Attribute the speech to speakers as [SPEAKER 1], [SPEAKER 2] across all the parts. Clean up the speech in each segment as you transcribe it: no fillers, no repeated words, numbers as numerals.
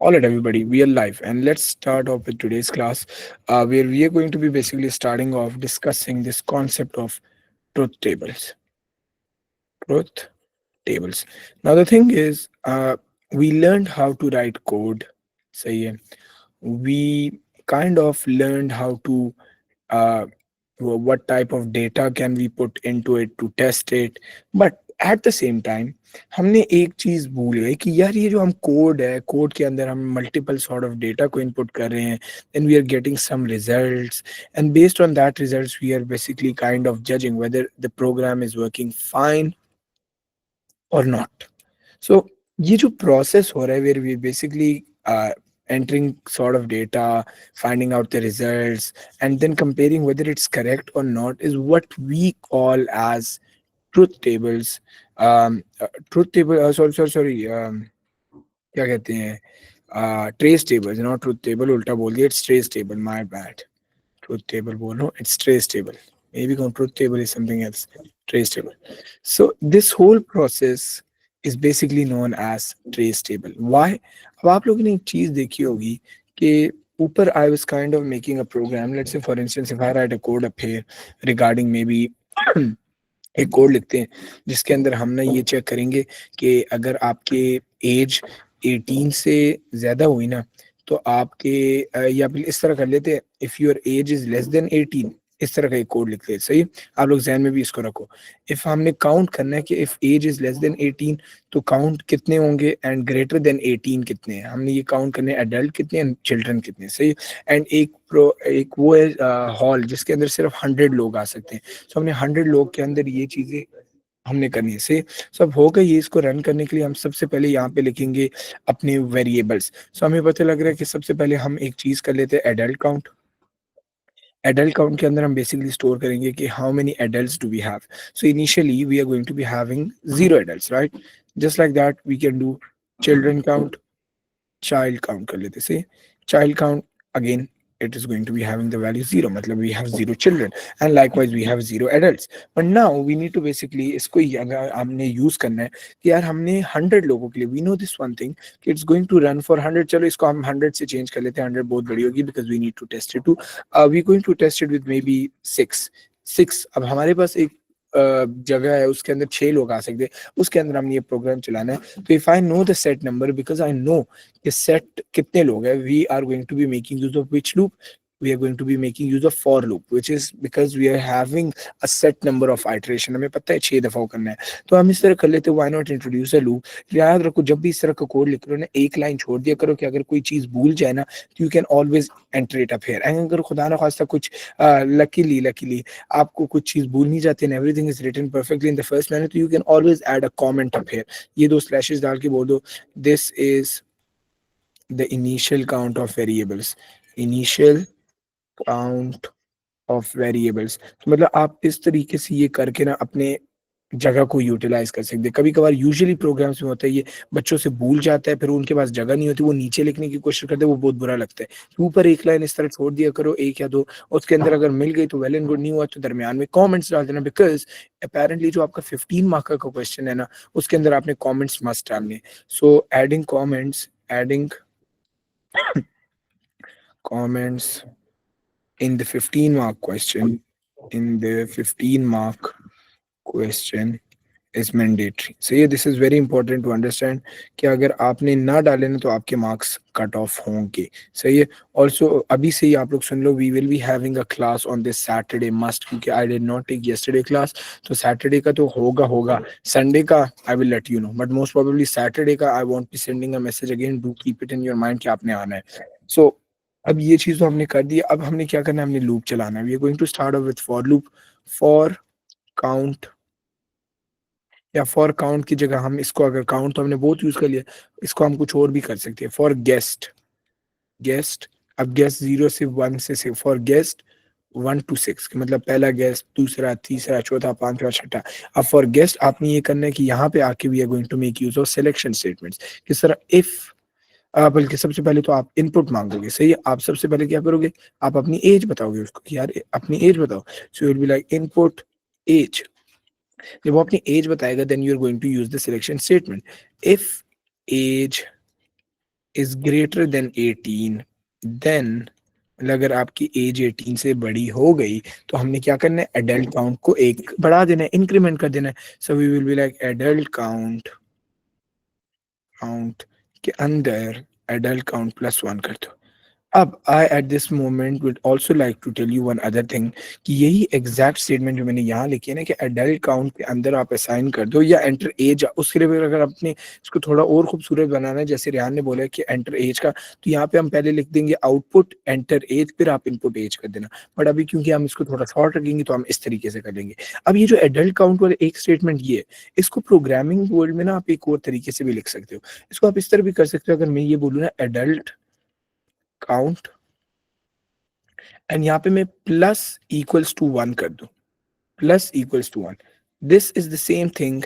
[SPEAKER 1] All right, everybody, we are live, and let's start off with today's class, where we are going to be basically starting off discussing this concept of truth tables. Truth tables. Now, the thing is, we learned how to write code. Say, we kind of learned how to uh, what type of data can we put into it to test it, but eight the same time हमने एक चीज भूल गए कि यार ये जो हम कोड है, कोड के अंदर हम मल्टीपल सॉर्ट ऑफ डेटा को इनपुट कर रहे हैं, then we are getting some results, and based on that results we are basically kind of judging whether the program is working fine और नॉट. सो ये जो प्रोसेस हो रहा है where we basically entering sort of data, finding out the results, and then comparing whether it's correct or not is what we call as truth tables. Truth table, sorry, क्या कहते हैं, trace tables, not truth table, उल्टा बोल दिया, it's trace table, my bad. Truth table बोलो, it's trace table. Maybe truth table is something else. Trace table. So this whole process is basically known as trace table. Why? अब आप लोगों ने एक चीज देखी होगी कि ऊपर I was kind of making a program. Let's say for instance if I write a code up here regarding maybe एक कोड लिखते हैं जिसके अंदर हम ना ये चेक करेंगे कि अगर आपके एज 18 से ज्यादा हुई ना तो आपके या फिर इस तरह कर लेते हैं, if your age is less than 18, इस तरह का एक कोड लिखते हैं. सही, आप लोग जहन में भी इसको रखो. इफ हमने काउंट करना है कि if age is less than 18 तो काउंट कितने होंगे एंड ग्रेटर देन 18 कितने हैं. हमने ये काउंट करने एडल्ट कितने एंड चिल्ड्रन कितने. सही. एंड एक वो है हॉल जिसके अंदर सिर्फ 100 लोग आ सकते हैं. सो हमने 100 लोग के अंदर ये चीजें हमने करनी है. से सब हो गई. ये इसको रन करने के लिए हम सबसे पहले यहाँ पे लिखेंगे अपने वेरिएबल्स. सो हमें पता लग रहा है कि सबसे पहले हम एक चीज कर लेते हैं, एडल्ट काउंट. एडल्ट काउंट के अंदर हम बेसिकली स्टोर करेंगे कि how many adults do we have. So initially we are going to be having 0 adults, right. Just like that we can do children count, child count कर लेते. से child count again it is going to be having the value 0, मतलब we have 0 children and likewise we have 0 adults. But now we need to basically इसको अगर हमने use करना है कि यार हमने 100 लोगों के लिए, we know this one thing कि it's going to run for 100. चलो इसको हम 100 से चेंज कर लेते हैं, 100 बहुत बड़ी होगी because we need to test it too. We going to test it with maybe 6. अब हमारे पास एक जगह है उसके अंदर 6 लोग आ सकते हैं, उसके अंदर हमने ये प्रोग्राम चलाना है. तो if I know the set number, because I know कि सेट कितने लोग हैं, we are going to be making use of which loop, we are going to be making use of for loop, which is because we are having a set number of iteration. हमें पता है 6 दफा करना है, तो हम इस तरह कर लेते हैं. why not introduce a loop. याद रखो जब भी इस तरह का कोड लिख रहे हो ना, एक लाइन छोड़ दिया करो कि अगर कोई चीज भूल जाए ना तो you can always enter it up here. अगर खुदा ना खास्ता कुछ लकीली आपको कुछ चीज भूल नहीं जाती, everything is written perfectly in the first manner, तो you can always add a comment up here. ये दो स्लैशेस डाल के बोल दो this is the initial count of variables. Initial count of variables. तो मतलब आप इस तरीके से ये करके ना अपने जगह को यूटिलाइज कर सकते हैं. कभी कभार यूजुअली प्रोग्राम्स में होता है ये बच्चों से भूल जाता है, फिर उनके पास जगह नहीं होती, वो नीचे लिखने की कोशिश करते हैं, वो बहुत बुरा लगता है. तो ऊपर एक लाइन इस तरह छोड़ दिया करो, एक या दो, उसके अंदर अगर मिल गई तो वेल एंड गुड, नहीं हुआ तो दरमियान में कमेंट्स डाल देना. बिकॉज अपेरेंटली जो आपका 15 मार्क का क्वेश्चन है ना उसके अंदर आपने कमेंट्स मस्ट डालने. So adding comments, adding comments in the 15 mark question, in the 15 mark question is mandatory. So ये this is very important to understand कि अगर आपने ना डाले ना तो आपके मार्क्स कट ऑफ होंगे. सही है. ऑल्सो अभी से ही आप लोग सुन लो, we will be having a class on this Saturday must, क्योंकि I did not take yesterday class. तो सैटरडे का तो होगा. संडे का I will let you know, but most probably Saturday का I want be sending a message again. Do keep it in your mind कि आपने आना है. सो अब ये चीज तो हमने कर दी. अब हमने क्या करना है, हमने लूप चलाना है. We are going to start off with for loop. For count, या फॉर काउंट की जगह हम इसको, अगर काउंट तो हमने बहुत यूज कर लिया, इसको हम कुछ और भी कर सकते हैं. For guest, guest. अब गेस्ट 0 से 1 से फॉर गेस्ट 1 to 6, मतलब पहला गेस्ट, दूसरा, तीसरा, चौथा, पांचवा, छठा. अब फॉर गेस्ट आपने ये करना है कि यहाँ पे आके we are going to make use of selection statements. किस तरह, इफ बल्कि सबसे पहले तो आप इनपुट मांगोगे. सही है. आप सबसे पहले क्या करोगे, आप अपनी एज बताओगे उसको कि यार अपनी एज बताओ. So you will be like input age. जब वो अपनी एज बताएगा then you are going to use the selection statement. If age is greater than 18, then मतलब अगर आपकी एज 18 से बड़ी हो गई तो हमने क्या करना है, एडल्ट काउंट को एक बढ़ा देना है, इंक्रीमेंट कर देना है. So we will be like adult count के अंदर एडल्ट काउंट +1 कर दो. अब I at this moment would also like to tell you one other thing कि यही एग्जैक्ट स्टेटमेंट जो मैंने यहाँ लिखी है ना कि एडल्ट काउंट के अंदर आप असाइन कर दो या एंटर एज, उसके लिए भी अगर आपने इसको थोड़ा और खूबसूरत बनाना है जैसे रेहान ने बोला है कि एंटर एज का, तो यहाँ पे हम पहले लिख देंगे आउटपुट एंटर एज, फिर आप इनपुट एज कर देना. बट अभी क्योंकि हम इसको थोड़ा शॉर्ट रखेंगे तो हम इस तरीके से कर लेंगे. अब ये जो एडल्ट काउंट वाला एक स्टेटमेंट ये है, इसको प्रोग्रामिंग वर्ल्ड में ना आप एक और तरीके से भी लिख सकते हो. इसको आप इस तरह भी कर सकते हो, अगर मैं ये बोलूँ ना एडल्ट काउंट एंड यहाँ पे मैं +=1 कर दूं, +=1, this is the same thing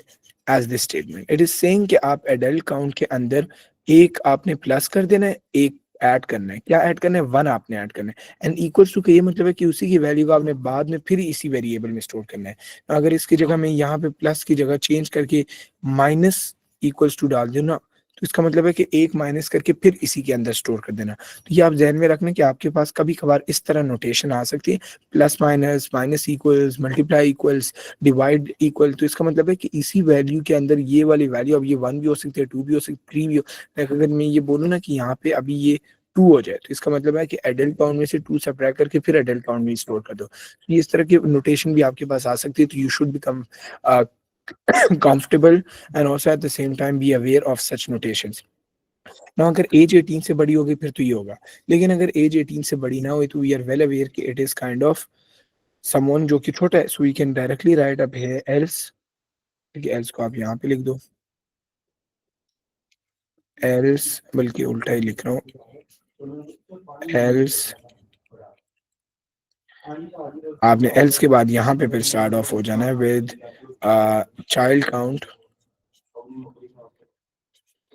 [SPEAKER 1] as this statement. It is saying कि आप एडल्ट काउंट के अंदर एक आपने प्लस कर देना है, एक ऐड करना है. क्या ऐड करना है, 1 आपने ऐड करना है. एंड इक्वल्स टू का ये मतलब है कि उसी की वैल्यू को आपने बाद में फिर इसी वेरिएबल में स्टोर करना है. अगर इसकी जगह मैं यहाँ पे प्लस की जगह चेंज करके -=टू डाल दूं ना, तो इसका मतलब है कि एक माइनस करके फिर इसी के अंदर स्टोर कर देना. तो ये आप ध्यान में रखना कि आपके पास कभी कभार इस तरह नोटेशन आ सकती है, plus minus, minus equals, multiply equals, divide equal. तो इसका मतलब है कि इसी वैल्यू के अंदर ये वाली वैल्यू, अब ये 1 भी हो सकती है, 2 भी हो सकती है, 3 भी हो. अगर मैं ये बोलूँ ना कि यहाँ पे अभी ये 2 हो जाए, तो इसका मतलब है कि एडल्ट काउंट में से 2 सब्ट्रैक्ट करके फिर एडल्ट काउंट में स्टोर कर दो. तो ये इस तरह की नोटेशन भी आपके पास आ सकती है. तो you should become comfortable and also at the same time be aware of such notations. ना अगर एज 18 से बड़ी होगी फिर तो ये होगा, लेकिन अगर एज 18 से बड़ी ना हो तो वी आर वेल अवेयर कि it is kind of someone जो कि छोटा है. So we can directly write up here else, else को आप यहाँ पे लिख दो, एल्स बल्कि उल्टा ही लिख रहा हूँ, एल्स. आपने एल्स के बाद यहाँ पे फिर स्टार्ट ऑफ हो जाना है विद चाइल्ड काउंट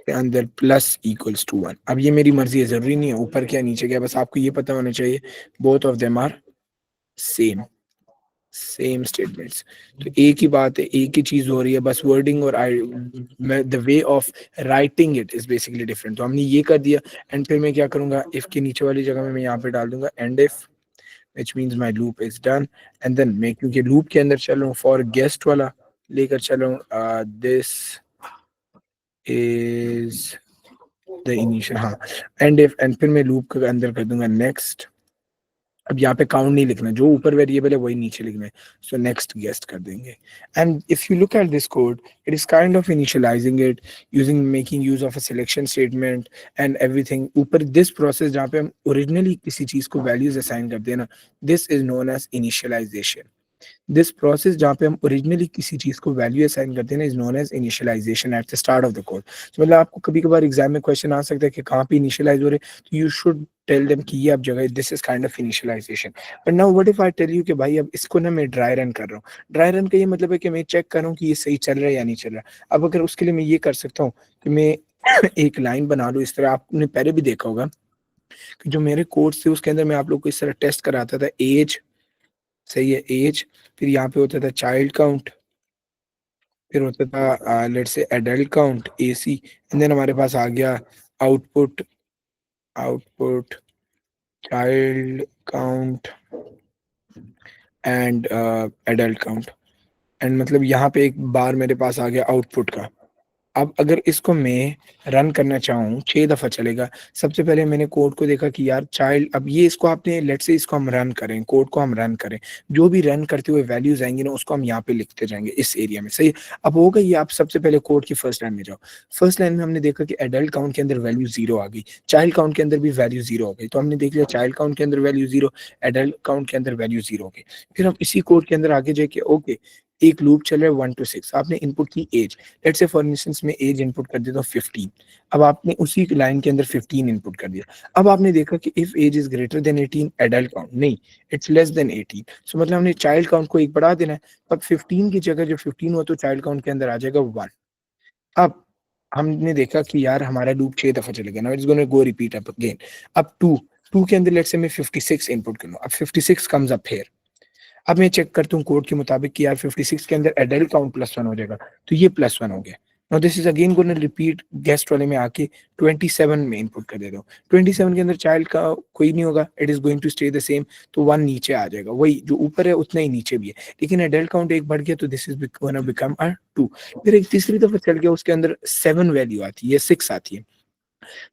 [SPEAKER 1] के अंदर +=1. अब ये मेरी मर्जी है, जरूरी नहीं है ऊपर क्या नीचे क्या, बस आपको ये पता होना चाहिए both of them are same statements. तो एक ही बात है, एक ही चीज हो रही है, बस वर्डिंग और I the way of writing it is basically different. तो हमने ये कर दिया. एंड फिर मैं क्या करूंगा, इफ के नीचे वाली जगह में मैं यहाँ पे डाल दूंगा and if, which means my loop is done. And then मैं क्योंकि लूप के अंदर चल रहा हूँ, फॉर गेस्ट वाला लेकर चल रहा हूँ, दिस इज द इनिशियल, हाँ, एंड इफ, एंड फिर मैं लूप के अंदर कर दूंगा नेक्स्ट. अब यहाँ पे काउंट नहीं लिखना, जो ऊपर वेरिएबल है वही नीचे लिखना है. सो नेक्स्ट गेस्ट कर देंगे. And if you look at this code, it is kind of initialising it using making use of a selection statement and everything. ऊपर दिस प्रोसेस जहाँ पे हम ओरिजिनली किसी चीज को वैल्यूज असाइन करते हैं ना, this is known as initialization. This process जहाँ पे हम ओरिजिनली किसी चीज को वैल्यू असाइन करते हैं ना, is known as initialization at the start of the code. मतलब आपको कभी कभार एग्जाम में क्वेश्चन आ सकता है कि कहाँ पे इनिशियलाइज हो रहे, तो यू शुड टेल देम कि ये आप जगह, this is kind of initialization. But now what if I tell you कि भाई अब इसको ना मैं ड्राई रन कर रहा हूँ. ड्राई रन का ये मतलब है कि मैं चेक कर रहा हूँ कि ये सही चल रहा है या नहीं चल रहा. अब अगर उसके लिए मैं ये कर सकता हूँ कि मैं एक लाइन बना लूँ इस तरह, आपने पहले भी देखा होगा कि जो मेरे कोर्स थे उसके अंदर मैं आप लोग को इस तरह टेस्ट कराता था. एज, सही है, एज, फिर यहाँ पे होता था चाइल्ड काउंट, फिर होता था let's say adult count AC, and then हमारे पास आ गया output, output child count and adult count. And मतलब यहाँ पे एक बार मेरे पास आ गया आउटपुट का. अब अगर इसको मैं रन करना चाहूँ, 6 दफ़ा चलेगा. सबसे पहले मैंने कोड को देखा कि यार चाइल्ड, अब ये इसको आपने लेट्स से इसको हम रन करें, कोड को हम रन करें, जो भी रन करते हुए वैल्यूज़ आएँगी ना उसको हम यहाँ पे लिखते जाएँगे इस एरिया में, सही है? अब होगा ये, आप सबसे पहले कोड की फर्स्ट लाइन में जाओ. फर्स्ट लाइन में हमने देखा कि एडल्ट काउंट के अंदर वैल्यू 0 आ गई, चाइल्ड काउंट के अंदर भी वैल्यू 0 हो गई. तो हमने देख लिया चाइल्ड काउंट के अंदर वैल्यू 0, एडल्ट काउंट के अंदर वैल्यू 0 हो गई. फिर हम इसी कोड के अंदर आगे जाके ओके, एक लूप चल रहा है 1 to 6, आपने इनपुट की age, let's say for instance में एज इनपुट कर देता हूँ 15. अब आपने उसी लाइन के अंदर 15 इनपुट कर दिया. अब आपने देखा कि if age is greater than 18, adult count नहीं, इट्स लेस देन 18. सो मतलब हमने चाइल्ड काउंट को एक बढ़ा देना है. अब 15 की जगह जब 15 हो तो चाइल्ड काउंट के अंदर आ जाएगा 1. अब हमने देखा कि यार हमारा लूप 6 दफा चलेगा, now it's gonna go repeat up again. अब 2 के अंदर लेट्स से मैं 56 इनपुट कर लूं. अब 56 कम्स अप हियर. अब मैं चेक करता हूँ कोड के मुताबिक कि यार 56 के अंदर एडल्ट काउंट +1 हो जाएगा, तो ये +1 हो गया. Now this is again gonna repeat guest वाले में आके 27 में इनपुट कर देता हूँ। 27 के अंदर चाइल्ड का कोई नहीं होगा, it is going to stay the same, तो 1 नीचे आ जाएगा, वही जो ऊपर है उतना ही नीचे भी है। लेकिन एडल्ट काउंट एक बढ़ गया तो this is gonna become a 2। फिर एक तीसरी दफा चल गया, उसके अंदर 7 वैल्यू आती है, 6 आती है।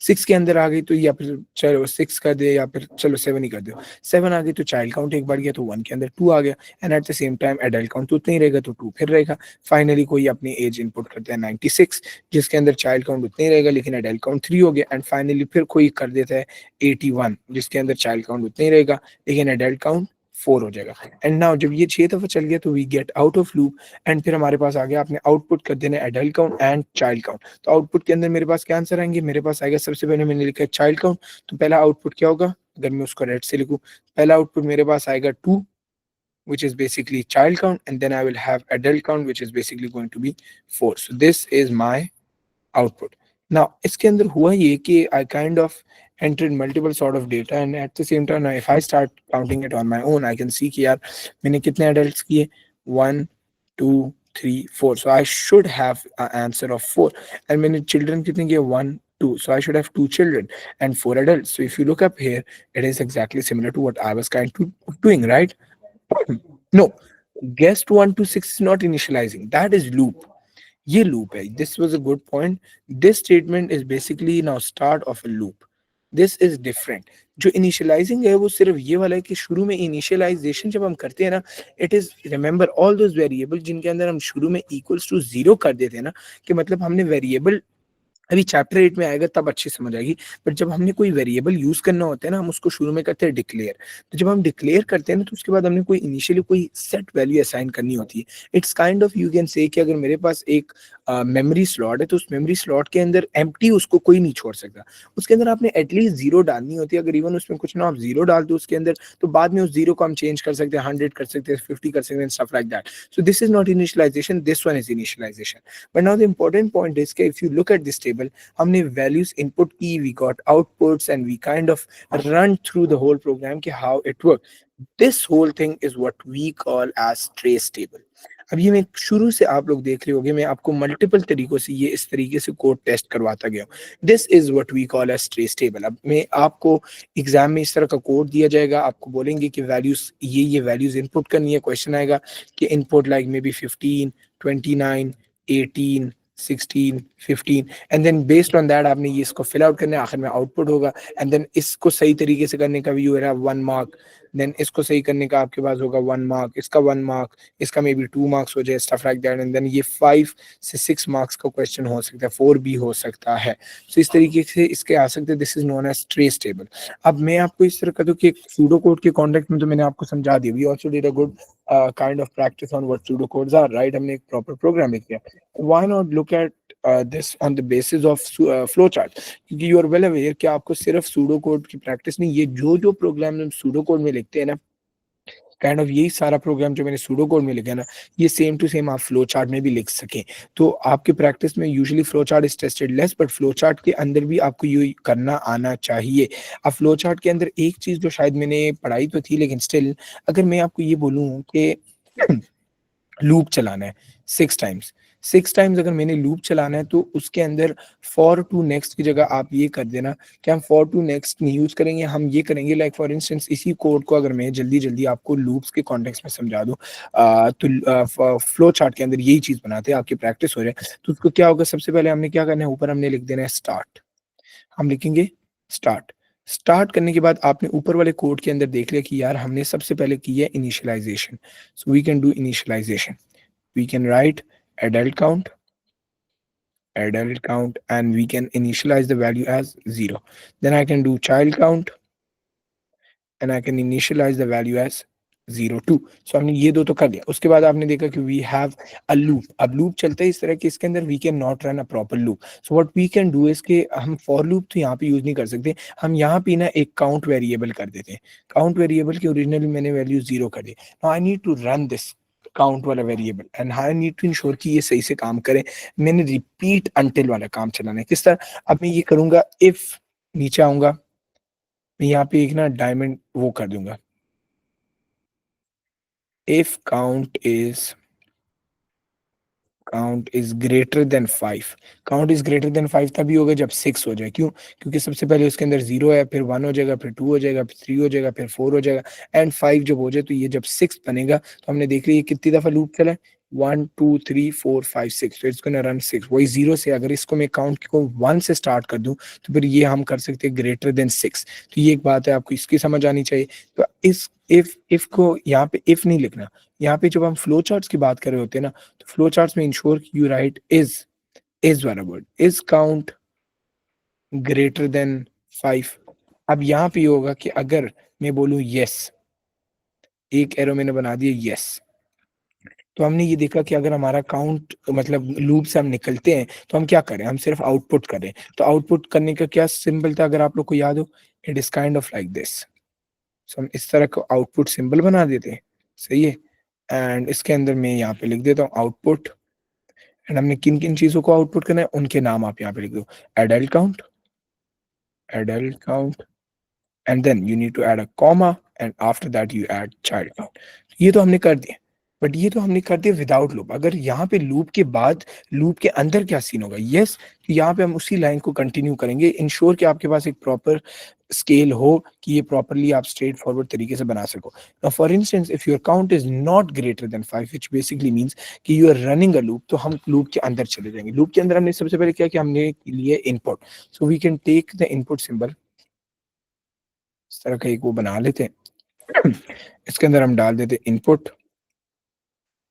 [SPEAKER 1] 6 के अंदर आ गई तो या फिर चलो 6 कर दे, या फिर चलो 7 ही कर दो। 7 आ गई तो चाइल्ड काउंट एक बढ़ गया, तो 1 के अंदर 2 आ गया, and at the same time adult count तो उतना ही रहेगा, तो 2 फिर रहेगा। फाइनली कोई अपनी एज इनपुट करता है 96, जिसके अंदर चाइल्ड काउंट उतना ही रहेगा लेकिन एडल्ट काउंट 3 हो गया, एंड फाइनली फिर कोई कर देता है 81, जिसके अंदर चाइल्ड काउंट उतना ही रहेगा लेकिन एडल्ट काउंट 4 हो जाएगा। एंड नाउ जब ये 6 दफा चल गया तो we get out of loop, and फिर हमारे पास आ गया, आपने आउटपुट कर देना adult count and child count. तो आउटपुट के अंदर मेरे पास क्या आंसर आएंगे, मेरे पास आएगा, सबसे पहले मैंने लिखा है चाइल्ड काउंट, तो पहला आउटपुट क्या होगा, अगर मैं उसको रेड से लिखूं, पहला आउटपुट मेरे पास आएगा 2, which is basically child count, and then I will have adult count, which is basically going to be 4. So this is my output. Now इसके अंदर हुआ ये कि I kind of entered multiple sort of data, and at the same time now if I start counting it on my own, I can see कि यार मैंने कितने adults किए, 1 2 3 4, so I should have an answer of 4, and मैंने children कितने किए, 1 2, so I should have 2 children and 4 adults. So if you look up here, it is exactly similar to what I was kind of doing, right? No, guest 1 to 6 is not initializing, that is loop. ये loop है, this was a good point. This statement is basically now start of a loop, this is different. जो initialising है वो सिर्फ ये वाला है कि शुरू में इनिशियलाइजेशन जब हम करते हैं ना, it is remember all those variable जिनके अंदर हम शुरू में इक्वल्स टू जीरो कर देते हैं ना, कि मतलब हमने वेरिएबल, अभी चैप्टर 8 में आएगा तब अच्छी समझ आएगी, बट जब हमने कोई वेरिएबल यूज करना होता है ना, हम उसको शुरू में करते हैं डिक्लेयर। तो जब हम डिक्लेयर करते हैं ना, तो उसके बाद हमने कोई इनिशियली कोई सेट वैल्यू असाइन करनी होती है। It's kind of you can से कि अगर मेरे पास एक मेमोरी स्लॉट है, तो उस मेमोरी स्लॉट के अंदर एम्प्टी उसको कोई नहीं छोड़ सकता, उसके अंदर आपने एटलीस्ट जीरो डालनी होती है। अगर इवन उसमें कुछ ना आप जीरो डाल दो उसके अंदर, तो बाद में उस जीरो को हम चेंज कर सकते हैं, 100 कर सकते हैं, 50 कर सकते हैं, stuff like that. So this is not initialization, this one is initialization. But now the important point is कि if you look at this table, हमने वैल्यूज इनपुट की, we got outputs, and we kind of run through the whole program कि how it work. This whole thing is what we call as trace table. अब ये मैं शुरू से आप लोग देख रहे होंगे, मैं आपको मल्टीपल तरीकों से ये इस तरीके से कोड टेस्ट करवाता गया हूँ। This is what we call as trace table. अब मैं आपको एग्जाम में इस तरह का कोड दिया जाएगा, आपको बोलेंगे कि वैल्यूज ये वैल्यूज इनपुट करनी है। क्वेश्चन आएगा कि input like may be 15 29 18 16 15, and then based on that आपने ये इसको फिल आउट करना है, आखिर में आउटपुट होगा। एंड देन इसको सही तरीके से करने का भी यू हैव 1 मार्क, देन इसको सही करने का आपके पास होगा 1 मार्क, इसका 1 मार्क, इसका मे बी 2 मार्क्स हो जाए, stuff like that. And then ये 5 से 6 मार्क्स का क्वेश्चन हो सकता है, 4 भी हो सकता है। सो इस तरीके से इसके आ सकते हैं। This is known as trace table. अब मैं आपको इस तरह का दूं कि सूडो कोड के कॉन्टेक्ट में तो मैंने आपको समझा दिया, we also did a good kind of practice on what pseudo codes are, right? हमने एक प्रॉपर प्रोग्राम लिख दिया। Why not look at this on the basis of flow chart, क्योंकि यू आर वेल अवेयर कि आपको सिर्फ pseudo code की practice नहीं, ये जो जो प्रोग्राम हम सूडो कोड में लिखते हैं ना, काइंड ऑफ यही सारा प्रोग्राम जो मैंने सूडो कोड में लिखा है ना, ये सेम टू सेम आप फ्लो चार्ट में भी लिख सकें। तो आपके प्रैक्टिस में usually flow chart is tested less, but flow chart के अंदर भी आपको ये करना आना चाहिए। अब फ्लो चार्ट के अंदर एक चीज जो शायद मैंने पढ़ाई तो थी, लेकिन स्टिल अगर मैं आपको ये बोलूँ कि लूप चलाना है 6 टाइम्स, 6 टाइम्स अगर मैंने लूप चलाना है, तो उसके अंदर फॉर टू नेक्स्ट की जगह आप ये कर देना कि हम फॉर टू नेक्स्ट नहीं यूज करेंगे, हम ये करेंगे लाइक फॉर इंस्टेंस इसी कोड को अगर मैं जल्दी जल्दी आपको लूप्स के कॉन्टेक्स्ट में समझा दूं, तो फ्लो चार्ट के अंदर यही चीज बनाते हैं, आपकी प्रैक्टिस हो रहा है। तो उसको क्या होगा, सबसे पहले हमने क्या करना है, ऊपर हमने लिख देना है स्टार्ट, हम लिखेंगे स्टार्ट। स्टार्ट करने के बाद आपने ऊपर वाले कोड के अंदर देख लिया कि यार हमने सबसे पहले की है initialization, so we can do initialization. We can write adult count, and we can initialize the value as 0. Then I can do child count, and I can initialize the value as 02. So हमने ये दो तो कर लिया। उसके बाद आपने देखा कि we have a loop। अब लूप चलता है इस तरह कि इसके अंदर we can not run a proper loop. So what we can do is कि हम for loop तो यहाँ पे यूज नहीं कर सकते, हम यहाँ पे ना एक काउंट वेरिएबल कर देते हैं। काउंट वेरिएबल की ओरिजिनली मैंने वैल्यू 0 कर दी। Now I need to run this count वाला variable, and I need to ensure कि ये सही से काम करे। मैंने रिपीट अनटिल वाला काम चलाना है। किस तरह? अब मैं ये करूंगा, इफ नीचे आऊंगा, मैं यहाँ पे एक ना डायमंड वो कर दूंगा, if count is count is greater than 5। Count is greater than 5 तभी होगा जब 6 हो जाए। क्यों? क्योंकि सबसे पहले उसके अंदर 0 है, फिर 1 हो जाएगा, फिर 2 हो जाएगा, फिर 3 हो जाएगा, फिर 4 हो जाएगा, एंड 5 जब हो जाए तो ये जब 6 बनेगा तो हमने देख लिया ये कितनी दफा लूप चला है, 1 2 3 4 5 6, तो इट्स गोना रन 6। वही 0 से अगर इसको मैं काउंट को 1 से स्टार्ट कर दूं तो फिर ये हम कर सकते हैं ग्रेटर देन 6। तो ये एक बात है, आपको इसकी समझ आनी चाहिए। तो इस इफ को यहाँ पे इफ नहीं लिखना। यहाँ पे जब हम फ्लो चार्ट्स की बात कर रहे होते हैं ना, तो फ्लो चार्ट्स में इंश्योर यू राइट इज वाला word, is count greater than 5। अब यहाँ पे ये होगा कि अगर मैं बोलूँ यस, एक एरो मैंने बना दिया यस, तो हमने ये देखा कि अगर हमारा काउंट मतलब लूप से हम निकलते हैं तो हम क्या करें, हम सिर्फ आउटपुट करें। तो आउटपुट करने का क्या सिंबल था, अगर आप लोग को याद हो, it is kind of like this. So हम इस तरह को आउटपुट सिंबल बना देते हैं। सही है। एंड इसके अंदर मैं यहाँ पे लिख देता हूँ आउटपुट। एंड हमने किन किन चीजों को आउटपुट करना है उनके नाम आप यहाँ पे लिख दो। Adult count, adult count, and then you need to add a comma, and after that you add child count. ये तो हमने कर दिया, बट ये तो हमने कर दिया विदाउट लूप। अगर यहाँ पे लूप के बाद लूप के अंदर क्या सीन होगा, यस, तो यहाँ पे हम उसी लाइन को कंटिन्यू करेंगे, इंश्योर कि आपके पास एक प्रॉपर स्केल हो कि ये प्रॉपरली आप स्ट्रेट फॉरवर्ड तरीके से बना सको। Now for instance if your count is not greater than 5, which basically means कि you are running a loop, तो हम लूप के अंदर चले जाएंगे। लूप के अंदर हमने सबसे पहले क्या किया, हमने लिए input. So we can take the input symbol, इस तरह का एक वो बना लेते हैं। इसके अंदर हम डाल देते इनपुट,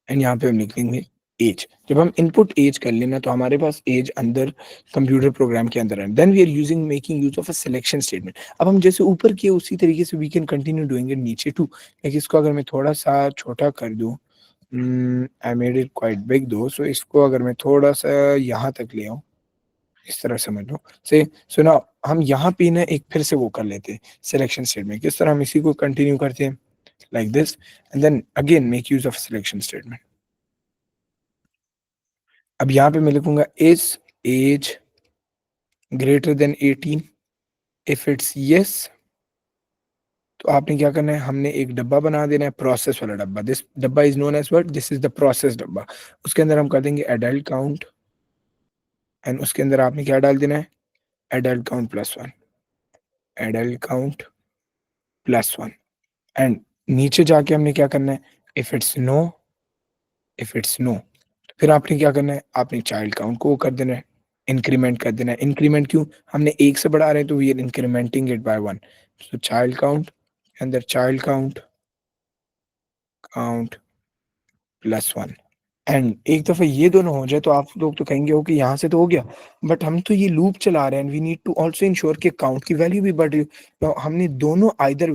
[SPEAKER 1] एंड यहाँ पे हम लिख देंगे एज। जब हम इनपुट एज कर लेना तो हमारे पास एज अंदर कंप्यूटर प्रोग्राम के अंदर है। Then we are using making use of a selection statement. अब हम जैसे ऊपर किए उसी तरीके से we can continue doing it नीचे टू। लाइक इसको अगर मैं थोड़ा सा छोटा कर दूं, I made it quite big though, so इसको अगर मैं थोड़ा सा यहाँ तक ले आऊं, इस तरह समझ लो से। सो ना हम यहाँ पे ना एक फिर से वो कर लेते हैं सिलेक्शन स्टेटमेंट। किस तरह हम इसी को कंटिन्यू करते हैं like this, and then again make use of selection statement. अब यहाँ पे मैं लिखूंगा is age greater than 18, if it's yes, तो आपने क्या करना है, हमने एक डब्बा बना देना है, प्रोसेस वाला डब्बा। दिस डब्बा is known as what, this is the process डब्बा। उसके अंदर हम कर देंगे एडल्ट काउंट, एंड उसके अंदर आपने क्या डाल देना है, adult count plus one, adult count plus one. And नीचे जाके हमने क्या करना है, if it's no, if it's no, फिर आपने क्या करना है, आपने चाइल्ड काउंट को कर देना है, इंक्रीमेंट कर देना है। इंक्रीमेंट क्यों, हमने एक से बढ़ा रहे हैं तो we are incrementing it by one. So child count, अंदर child count, count plus one. And एक दफा ये दोनों हो जाए तो आप लोग तो कहेंगे हो कि यहाँ से तो हो गया, बट हम तो ये लूप चला रहे हैं, we need to also ensure कि काउंट की वैल्यू भी बढ़ रही हो। तो हमने दोनों आइदर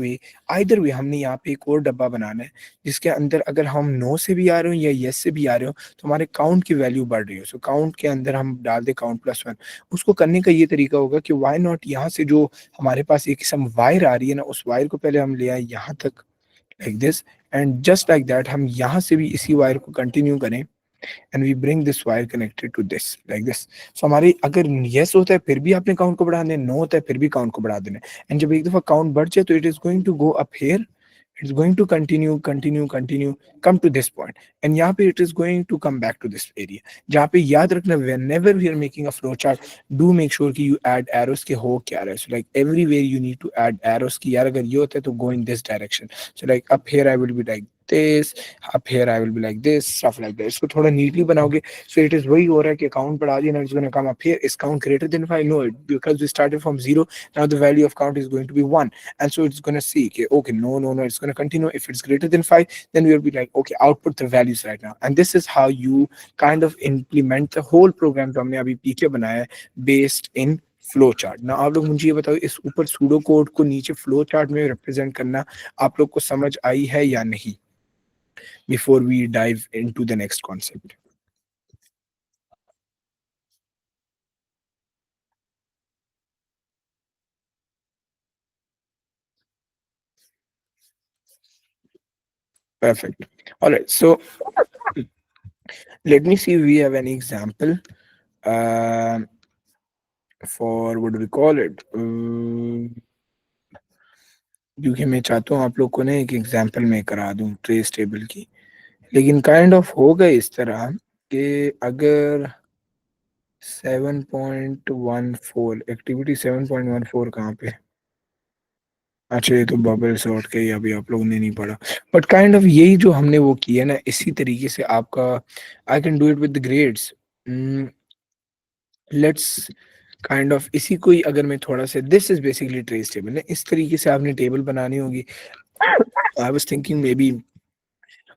[SPEAKER 1] वे हमने यहाँ पे एक और डब्बा बनाना है जिसके अंदर अगर हम नो से भी आ रहे हो या यस से भी आ रहे हो तो हमारे काउंट की वैल्यू बढ़ रही हो। सो काउंट के अंदर हम डाल दे काउंट प्लस वन। उसको करने का ये तरीका होगा कि वाई नॉट, यहाँ से जो हमारे पास एक किस्म वायर आ रही है ना, उस वायर को पहले हम ले आए यहाँ तक like this, and just like that हम यहाँ से भी इसी वायर को कंटिन्यू करें, and we bring this wire connected to this like this. So हमारी अगर यस होता है फिर भी आपने काउंट को बढ़ा देना, नो होता है फिर भी काउंट को बढ़ा देना। एंड जब एक दफा काउंट बढ़ जाए तो it is going to go up here, it's going to continue come to this point, and यहाँ पे it is going to come back to this area। जहाँ पे याद रखना, whenever we are making a flow chart, do make sure कि you add arrows के हो क्या रहा है। So like everywhere you need to add arrows कि यार अगर ये होता है तो go in this direction। So like up here I will be like this, up here I will be like this, stuff like that। इसको थोड़ा neatly बनाओगे, so it is वही हो रहा है कि count बढ़ा दिया, now it's going to come up here, is count greater than 5? No, because we started from 0, now the value of count is going to be 1, and so it's going to see okay, no, it's going to continue. If it's greater than 5, then we'll be like okay, output the values right now, and this is how you kind of implement the whole program जो हमने अभी पीछे बनाया है based in flow chart. ना आप लोग मुझे ये बताओ, इस ऊपर सूडो कोड को नीचे फ्लो चार्ट में रिप्रेजेंट करना आप लोग को समझ आई है या नहीं, before we dive into the next concept? Perfect. All right, so let me see if we have an example um for what do we call it, क्योंकि मैं चाहता हूँ आप लोग को ना एक एग्जांपल मैं करा दूँ ट्रेस टेबल की, लेकिन काइंड ऑफ हो गए इस तरह। कि अगर 7.14 एक्टिविटी 7.14 कहाँ पे? अच्छा, ये तो बबल सॉर्ट के ही अभी आप लोगों ने नहीं पढ़ा, बट काइंड ऑफ यही जो हमने वो किया ना, इसी तरीके से आपका आई can do it with the grades. Let's kind of इसी को ही अगर मैं थोड़ा सा, this is basically trace table है, इस तरीके से आपने टेबल बनानी होगी। I was thinking may be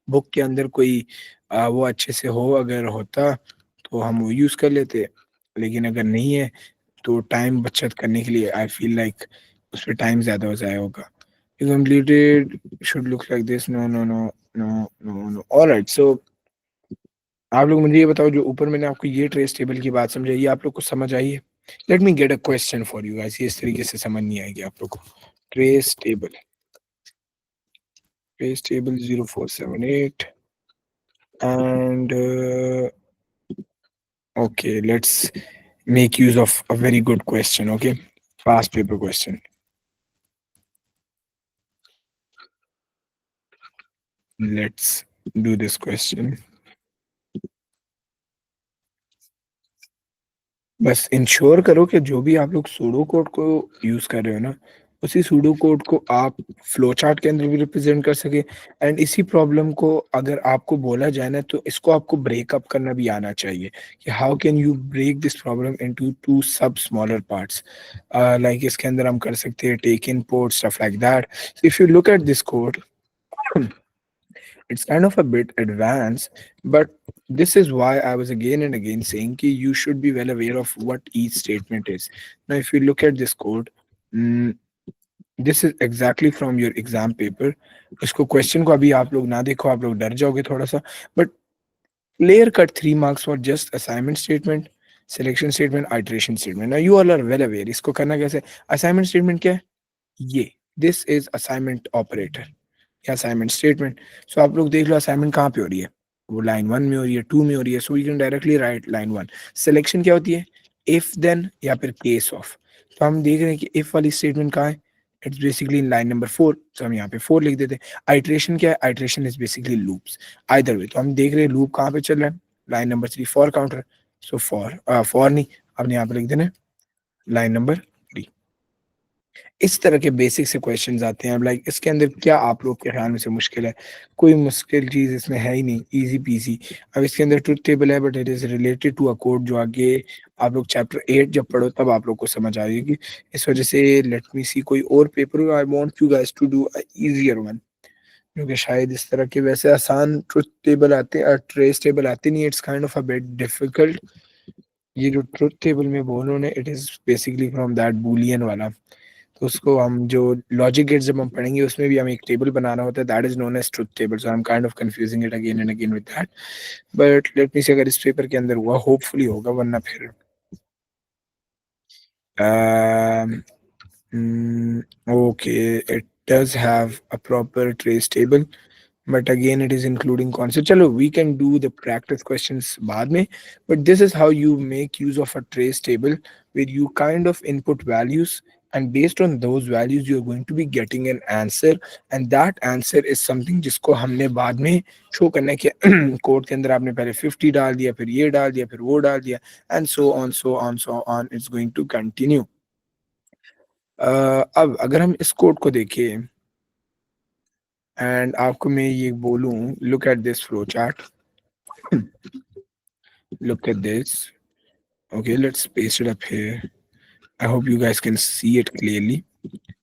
[SPEAKER 1] book के अंदर कोई वो अच्छे से हो, अगर होता तो हम वो यूज़ कर लेते, लेकिन अगर नहीं है तो टाइम बचत करने के लिए आई फील लाइक उस पे टाइम ज़्यादा हो जाया होगा। You completed should look like this. No, no, no, no, no, no. All right. So आप लोग मुझे ये बताओ, जो ऊपर मैंने आपको ये ट्रेस टेबल की बात समझाई, ये आप लोग को समझ आई है? Let me get a question for you guys, ये इस तरीके से समझ नहीं आएगी आप लोग को। Trace table, trace table 0478 and okay, let's make use of a very good question. Okay, past paper question. Let's do this question. बस इंश्योर करो कि जो भी आप लोग सूडो कोड को यूज कर रहे हो ना, उसी सूडो कोड को आप फ्लो चार्ट के अंदर भी रिप्रेजेंट कर सके। एंड इसी प्रॉब्लम को अगर आपको बोला जाए ना, तो इसको आपको ब्रेकअप करना भी आना चाहिए कि how can you break this problem into two sub smaller parts. Like इसके अंदर हम कर सकते हैं take input, stuff like that. If you look at this code, it's kind of a bit advanced, but this is why I was again and again saying कि you should be well aware of what each statement is. Now if you look at this code, mm, this is exactly from your exam paper. इसको question को अभी आप लोग ना देखो, आप लोग डर जाओगे थोड़ा सा, but clear cut 3 marks for just assignment statement, selection statement, iteration statement. Now you all are well aware इसको करना कैसे। assignment statement क्या है? ये, दिस इज असाइनमेंट ऑपरेटर या असाइनमेंट स्टेटमेंट। सो आप लोग देख लो असाइनमेंट कहाँ पे हो रही है, वो लाइन 1 में हो रही है, 2 में हो रही है, so we can directly write line 1। Selection क्या होती है? इफ देन या फिर केस ऑफ। तो हम देख रहे हैं कि इफ वाली स्टेटमेंट कहाँ है? It's basically in line number 4, तो हम यहाँ पे 4 लिख देते हैं। आइट्रेशन क्या है? Iteration is basically loops. Either way, तो हम देख रहे हैं लूप कहाँ पे चल रहा है, line number 3 for counter. So for नहीं, आपने यहाँ पे लिख देना लाइन नंबर 3। इस तरह के बेसिक से क्वेश्चंस आते हैं। अब लाइक इसके अंदर क्या आप लोग के ख्याल में से मुश्किल है? कोई मुश्किल चीज़ इसमें है ही नहीं, इजी पीसी। अब इसके अंदर ट्रुथ टेबल है, but it is related to a code जो आगे आप लोग चैप्टर 8 जब पढ़ो तब आप लोग को समझ आएगी। इस वजह से लेट मी सी कोई और पेपर, I want you guys to do a easier one, क्योंकि शायद इस तरह के वैसे आसान ट्रुथ टेबल आते हैं, ट्रेस टेबल आते नहीं, it's kind of a bit difficult. ये जो ट्रुथ टेबल में बोल रहे हैं, it is basically from that Boolean वाला। तो उसको हम जो लॉजिक गेट्स जब हम पढ़ेंगे उसमें भी हमें एक टेबल बनाना होता है, that is known as truth table. So I am kind of confusing it again and again with that, but let me say अगर इस पेपर के अंदर हुआ होपफुली होगा, वरना फिर okay, it does have a proper trace table, but again it is including concept. Chalo, we can do the practice questions बाद में, but this is how you make use of a trace table, where you kind of input values, and based on those values you're going to be getting an answer, and that answer is something जिसको हमने बाद में show करना है कि code के अंदर आपने पहले 50 डाल दिया, फिर ये डाल दिया, फिर वो डाल दिया, and so on it's going to continue. अब अगर हम इस कोड को देखें एंड आपको मैं ये बोलूं, look at this flow chart, look at this. Okay, let's paste it up here. I hope you guys can see it clearly.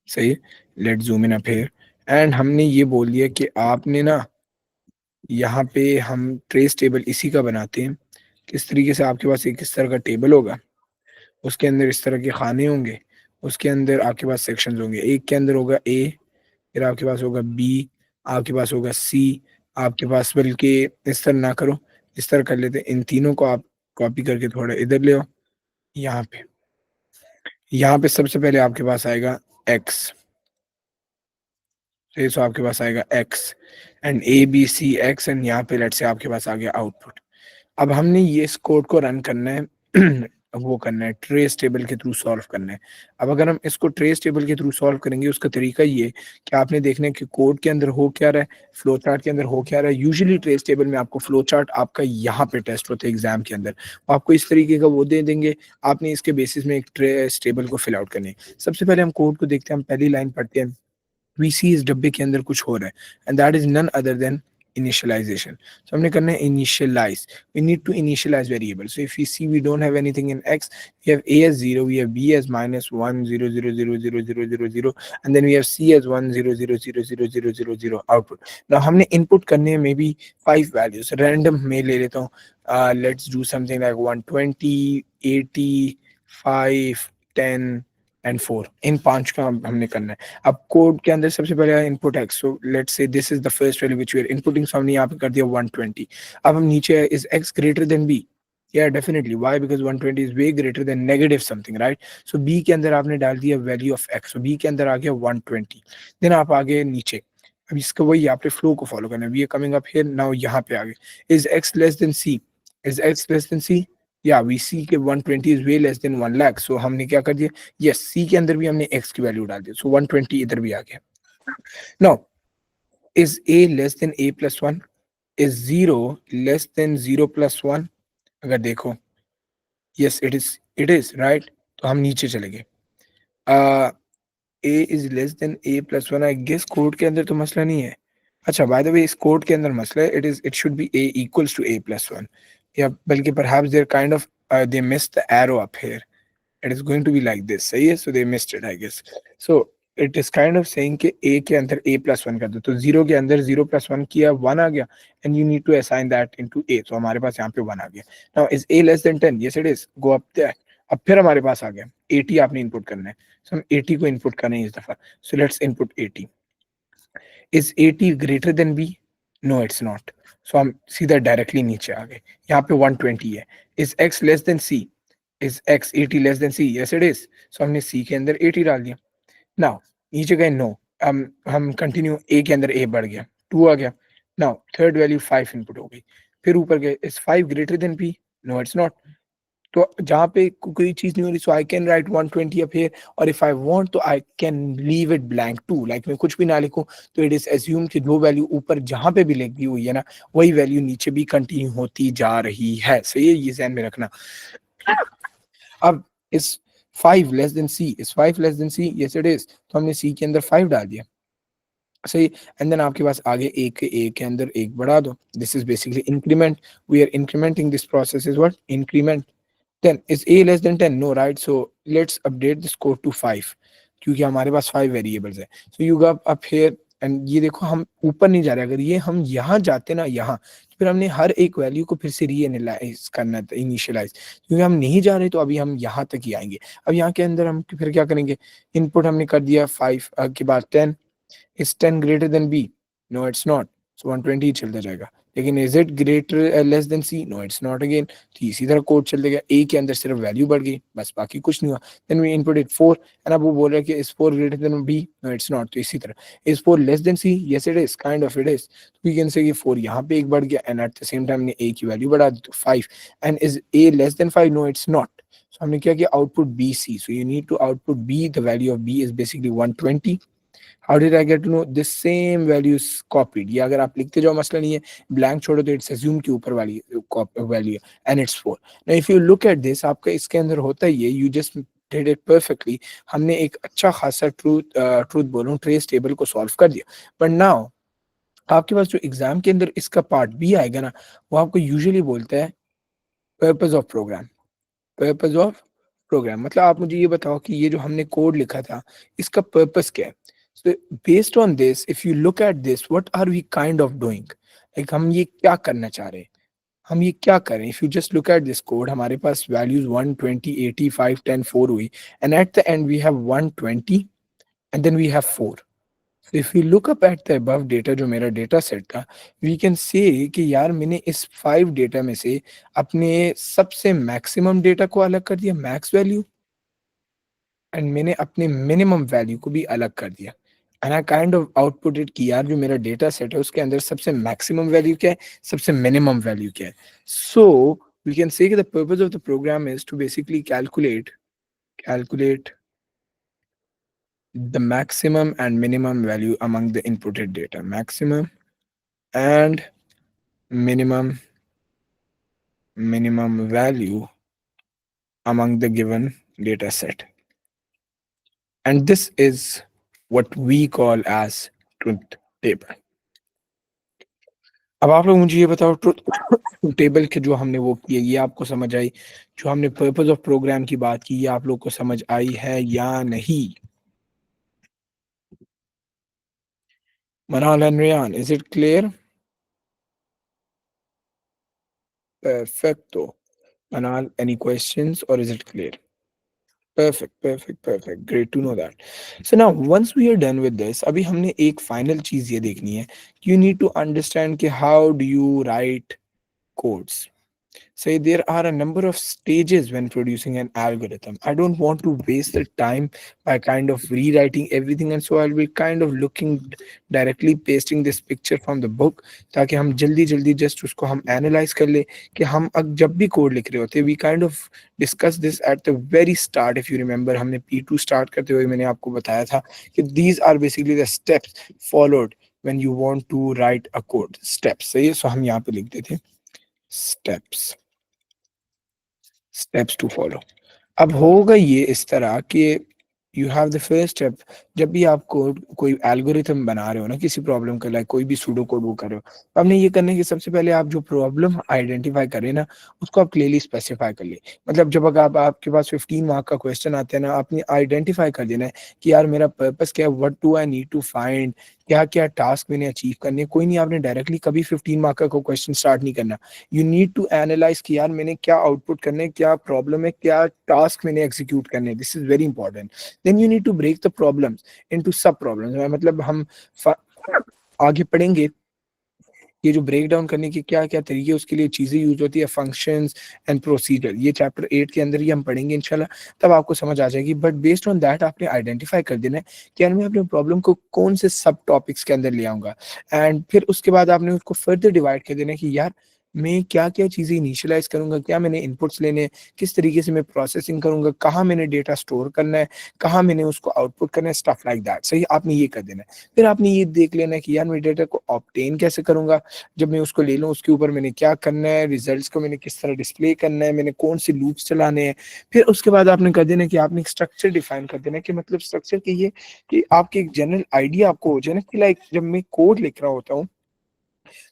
[SPEAKER 1] सही है, let's zoom in up here. And हमने ये बोल दिया कि आपने ना यहाँ पे हम ट्रेस टेबल इसी का बनाते हैं। किस तरीके से? आपके पास एक इस तरह का टेबल होगा, उसके अंदर इस तरह के खाने होंगे, उसके अंदर आपके पास सेक्शंस होंगे। एक के अंदर होगा ए, फिर आपके पास होगा बी, आपके पास होगा सी, आपके पास, बल्कि इस तरह ना करो, इस तरह कर लेते हैं, इन तीनों को आप कॉपी करके थोड़ा इधर ले आओ। यहाँ पे, यहाँ पे सबसे पहले आपके पास आएगा एक्स, तो आपके पास आएगा X and A B C X, and यहाँ पे लेट से आपके पास आ गया आउटपुट। अब हमने ये इस कोड को रन करना है वो करना है, ट्रेस टेबल के थ्रू सॉल्व करना है। अब अगर हम इसको ट्रेस टेबल के थ्रू सॉल्व करेंगे, उसका तरीका ये कि आपने देखना है कि कोड के अंदर हो क्या रहा है, फ्लो चार्ट के अंदर हो क्या रहा है। यूजुअली ट्रेस टेबल में आपको फ्लो चार्ट आपका यहाँ पे टेस्ट होता है एग्जाम के अंदर, वो आपको इस तरीके का वो दे देंगे, आपने इसके बेसिस में एक ट्रेस टेबल को फिल आउट करनी है। सबसे पहले हम कोड को देखते हैं, हम पहली लाइन पढ़ते हैं, वी सी इस डब्बे के अंदर कुछ हो रहा है, and that is none other than initialization. So हमने करना है initialize. We need to initialize variable. So if we see we don't have anything in x, we have a as 0, we have b as minus 1 0 0 0 0 0 0 0, and then we have c as 1 0 0 0 0 0 0 0 output. Now हमने input करने हैं maybe 5 values. Random में ले लेता हूँ. Let's do something like 120, 80, 5, 10 and 4. इन 5 का हमने करना है। अब कोड के अंदर सबसे पहले input x, so let's say this is the first value which we are inputting, so हमने यहाँ पे कर दिया 120। अब हम नीचे, is x greater than b? Yeah definitely, why? Because 120 is way greater than negative something, right? So b के अंदर आपने डाल दिया value of x, so b के अंदर आ गया 120। देन आप आगे नीचे, अब इसका वही आपने फ्लो को फॉलो करना है। We are coming up here now, यहाँ पे आगे, is x less than C? Is x less than c? Yeah we see के 120 is way less than 1 lakh, so हमने क्या कर दिया, यस, सी के अंदर भी हमने एक्स की वैल्यू डाल दी, सो 120 इधर भी आ गया। Now is a less than a plus 1? Is 0 less than 0 plus 1? अगर देखो, यस इट इज राइट, तो हम नीचे चले गए। A is less than a plus 1, I guess code के अंदर तो मसला नहीं है। अच्छा, बाय द वे, इस कोड के अंदर मसला है, it should be A equals to A plus 1, या बल्कि perhaps they're kind of they missed the arrow up here. It is going to be like this, सही है? So they missed it, I guess. So it is kind of saying कि a के अंदर a plus 1 कर दो, तो 0 के अंदर 0 plus 1 किया, 1 आ गया, and you need to assign that into a, तो हमारे पास यहाँ पे 1 आ गया। Now is a less than 10? Yes it is, go up there। अब फिर हमारे पास आ गया 80, आपने इनपुट करना है, so हम 80 को इनपुट करें इस दफा, so let's input 80। is 80 greater than b? No it's not, so हम सीधा डायरेक्टली नीचे आ गए, यहाँ पे 120 है। is x less than c? is x 80 less than c? yes it is, so हमने c के अंदर 80 डाल दिया। नाउ नीचे गए, नो, हम कंटिन्यू, a के अंदर a बढ़ गया, 2 आ गया। नाउ थर्ड वैल्यू 5 इनपुट हो गई, फिर ऊपर गए, is 5 greater than p? No it's not, तो जहाँ पे कोई चीज नहीं हो रही, so I can write 120 up here, और इफ आई वांट तो I can leave it blank too, like मैं कुछ भी ना लिखूं, तो इट इज एज्यूम कि जो वैल्यू ऊपर जहाँ पे भी लिखी हुई है ना, वही वैल्यू नीचे भी कंटिन्यू होती जा रही है। सही है, ये ध्यान में रखना। अब इस 5 less than C? Is 5 less than C? Yes it is, तो हमने सी के अंदर 5 डाल दिया, सही। एंड देन आपके पास आगे एक के अंदर एक बढ़ा दो, this is basically increment, we are incrementing, this process is what, increment. Then is a less than 10? No, right? So let's update this code to 5, क्योंकि हमारे पास 5 वेरिएबल्स है। So you go up here and ये देखो, हम ऊपर नहीं जा रहे, अगर ये हम यहाँ जाते ना, यहाँ, तो फिर हमने हर एक वैल्यू को फिर से रीएनालाइज करना था, इनिशियलाइज, क्योंकि हम नहीं जा रहे, तो अभी हम यहाँ तक ही आएंगे। अब यहाँ के अंदर हम फिर क्या करेंगे, इनपुट हमने कर दिया 5 के बाद 10, is 10 greater than b? No it's not, so 120 ही चलता जाएगा। लेकिन is it greater less than c? No it's not again, तो इसी तरह कोड चलते गया, a के अंदर सिर्फ वैल्यू बढ़ गई, बस बाकी कुछ नहीं हुआ। then we input it 4, and अब वो बोल रहा है कि is 4 greater than b? No it's not, तो इसी तरह is 4 less than c? Yes it is, kind of it is, तो we can say कि 4 यहाँ पे एक बढ़ गया, and at the same time ने a की वैल्यू बढ़ा दी, तो 5। and is a less than 5? No it's not, so हमने क्या किया, output b c, so you need to output b, the value of b is basically 120। How did I get to know? This same value is copied, या अगर आप लिखते जाओ मसला नहीं है, ब्लैंक छोड़ो तो इट्स अज्यूम की ऊपर वाली वैल्यू है, and it's 4। Now if you look at this, आपका इसके अंदर होता ही है, you just did it perfectly, हमने एक अच्छा खासा ट्रूथ बोलूं ट्रेस टेबल को सॉल्व कर दिया। बट नाउ आपके पास जो एग्जाम के अंदर इसका पार्ट बी आएगा ना, वो आपको यूजुअली बोलता है purpose of program. Purpose of program मतलब आप मुझे ये बताओ कि ये जो हमने कोड लिखा था, इसका पर्पस क्या है? So based on this, if you look at this, what are we kind of doing? Like हम ये क्या करना चाह रहे हैं? हम ये क्या करें? If you just look at this code, हमारे पास values 120, 80, 5, 10, 4 हुई, and at the end we have 120 and then we have 4. So if we look up at the above data जो मेरा data set था, we can say कि यार मैंने इस 5 data में से अपने सबसे maximum data को अलग कर दिया, max value, एंड मैंने अपने मिनिमम वैल्यू को भी अलग कर दिया, and I kind of output it कि यार जो मेरा डेटा सेट है उसके अंदर सबसे मैक्सिमम वैल्यू क्या है, सबसे मिनिमम वैल्यू क्या है। सो We can say that the purpose of the program is to basically calculate the maximum and minimum value among the inputted data. Maximum and minimum value among the given data set. And this is what we call as truth table. अब आप लोग मुझे ये बताओ, truth table के जो हमने वो किए ये आपको समझ आई? जो हमने पर्पस ऑफ प्रोग्राम की बात की ये आप लोग को समझ आई है या नहीं? Manal and Ryan, is it clear? Perfecto. Manal, any questions or is it clear? Perfect, perfect, perfect. Great to know that. So now, once we are done with this, अभी हमने एक final चीज ये देखनी है. You need to understand कि how do you write codes. Say there are a number of stages when producing an algorithm. I don't want to waste the time by kind of rewriting everything, and so I'll be kind of looking directly pasting this picture from the book ताकि हम जल्दी जल्दी just उसको हम analyze कर ले कि हम अब जब भी कोड लिख रहे होते we kind of discuss this at the very start. If you remember हमने P2 start करते हुए मैंने आपको बताया था कि these are basically the steps followed when you want to write a code. Steps सही है, so हम यहाँ पे लिख देते हैं steps. Steps to follow. अब होगा ये इस तरह कि you have the first step. जब भी आप कोड कोई एल्गोरिथम बना रहे हो ना किसी प्रॉब्लम के लिए, कोई भी सूडो कोड वो कर रहे हो, तो आपने ये करने की सबसे पहले आप जो प्रॉब्लम आइडेंटिफाई करें ना उसको आप क्लियरली स्पेसिफाई कर ले. मतलब जब अगर आप आपके पास 15 मार्क का क्वेश्चन आता है ना, आपने आइडेंटिफाई कर देना है कि यार मेरा पर्पस क्या है, what do I need to find, क्या क्या टास्क मैंने अचीव करने. कोई नहीं, आपने डायरेक्टली कभी 15 मार्क का क्वेश्चन स्टार्ट नहीं करना. यू नीड टू एनालाइज कि यार मैंने क्या आउटपुट करने, क्या प्रॉब्लम है, क्या टास्क मैंने एग्जीक्यूट करने. This is very important. Then you need to break the problems into sub problems. मतलब हम आगे पढ़ेंगे ये जो ब्रेक डाउन करने के क्या क्या तरीके उसके लिए चीजें यूज होती है, फंक्शंस एंड प्रोसीजर. ये चैप्टर 8 के अंदर ही हम पढ़ेंगे इंशाल्लाह, तब आपको समझ आ जाएगी. बट बेस्ड ऑन दैट आपने आइडेंटिफाई कर देना है कि यार मैं अपने प्रॉब्लम को कौन से सब टॉपिक्स के अंदर ले आऊंगा. एंड फिर उसके बाद आपने उसको फर्दर डिवाइड कर देना है कि यार मैं क्या क्या चीजें इनिशियलाइज करूंगा, क्या मैंने इनपुट्स लेने हैं, किस तरीके से मैं प्रोसेसिंग करूंगा, कहाँ मैंने डेटा स्टोर करना है, कहाँ मैंने उसको आउटपुट करना है, स्टफ लाइक दैट. सही, आपने ये कर देना है. फिर आपने ये देख लेना है कि यार मैं डेटा को ऑब्टेन कैसे करूंगा, जब मैं उसको ले लूँ उसके ऊपर मैंने क्या करना है, रिजल्ट्स को मैंने किस तरह डिस्प्ले करना है, मैंने कौन से लूप्स चलाने हैं. फिर उसके बाद आपने कर देना कि आपने एक स्ट्रक्चर डिफाइन कर देना कि मतलब स्ट्रक्चर की ये कि आपके एक जनरल आइडिया आपको हो जाए ना कि लाइक जब मैं कोड लिख रहा होता हूँ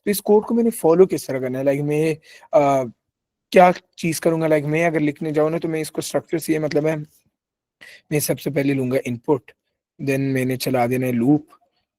[SPEAKER 1] तो इस कोड को मैंने फॉलो किस तरह करना है. लाइक मैं क्या चीज करूंगा. लाइक मैं अगर लिखने जाऊँ ना तो मैं इसको स्ट्रक्चर से ये मतलब है मैं सबसे पहले लूंगा इनपुट, देन मैंने चला देना है लूप.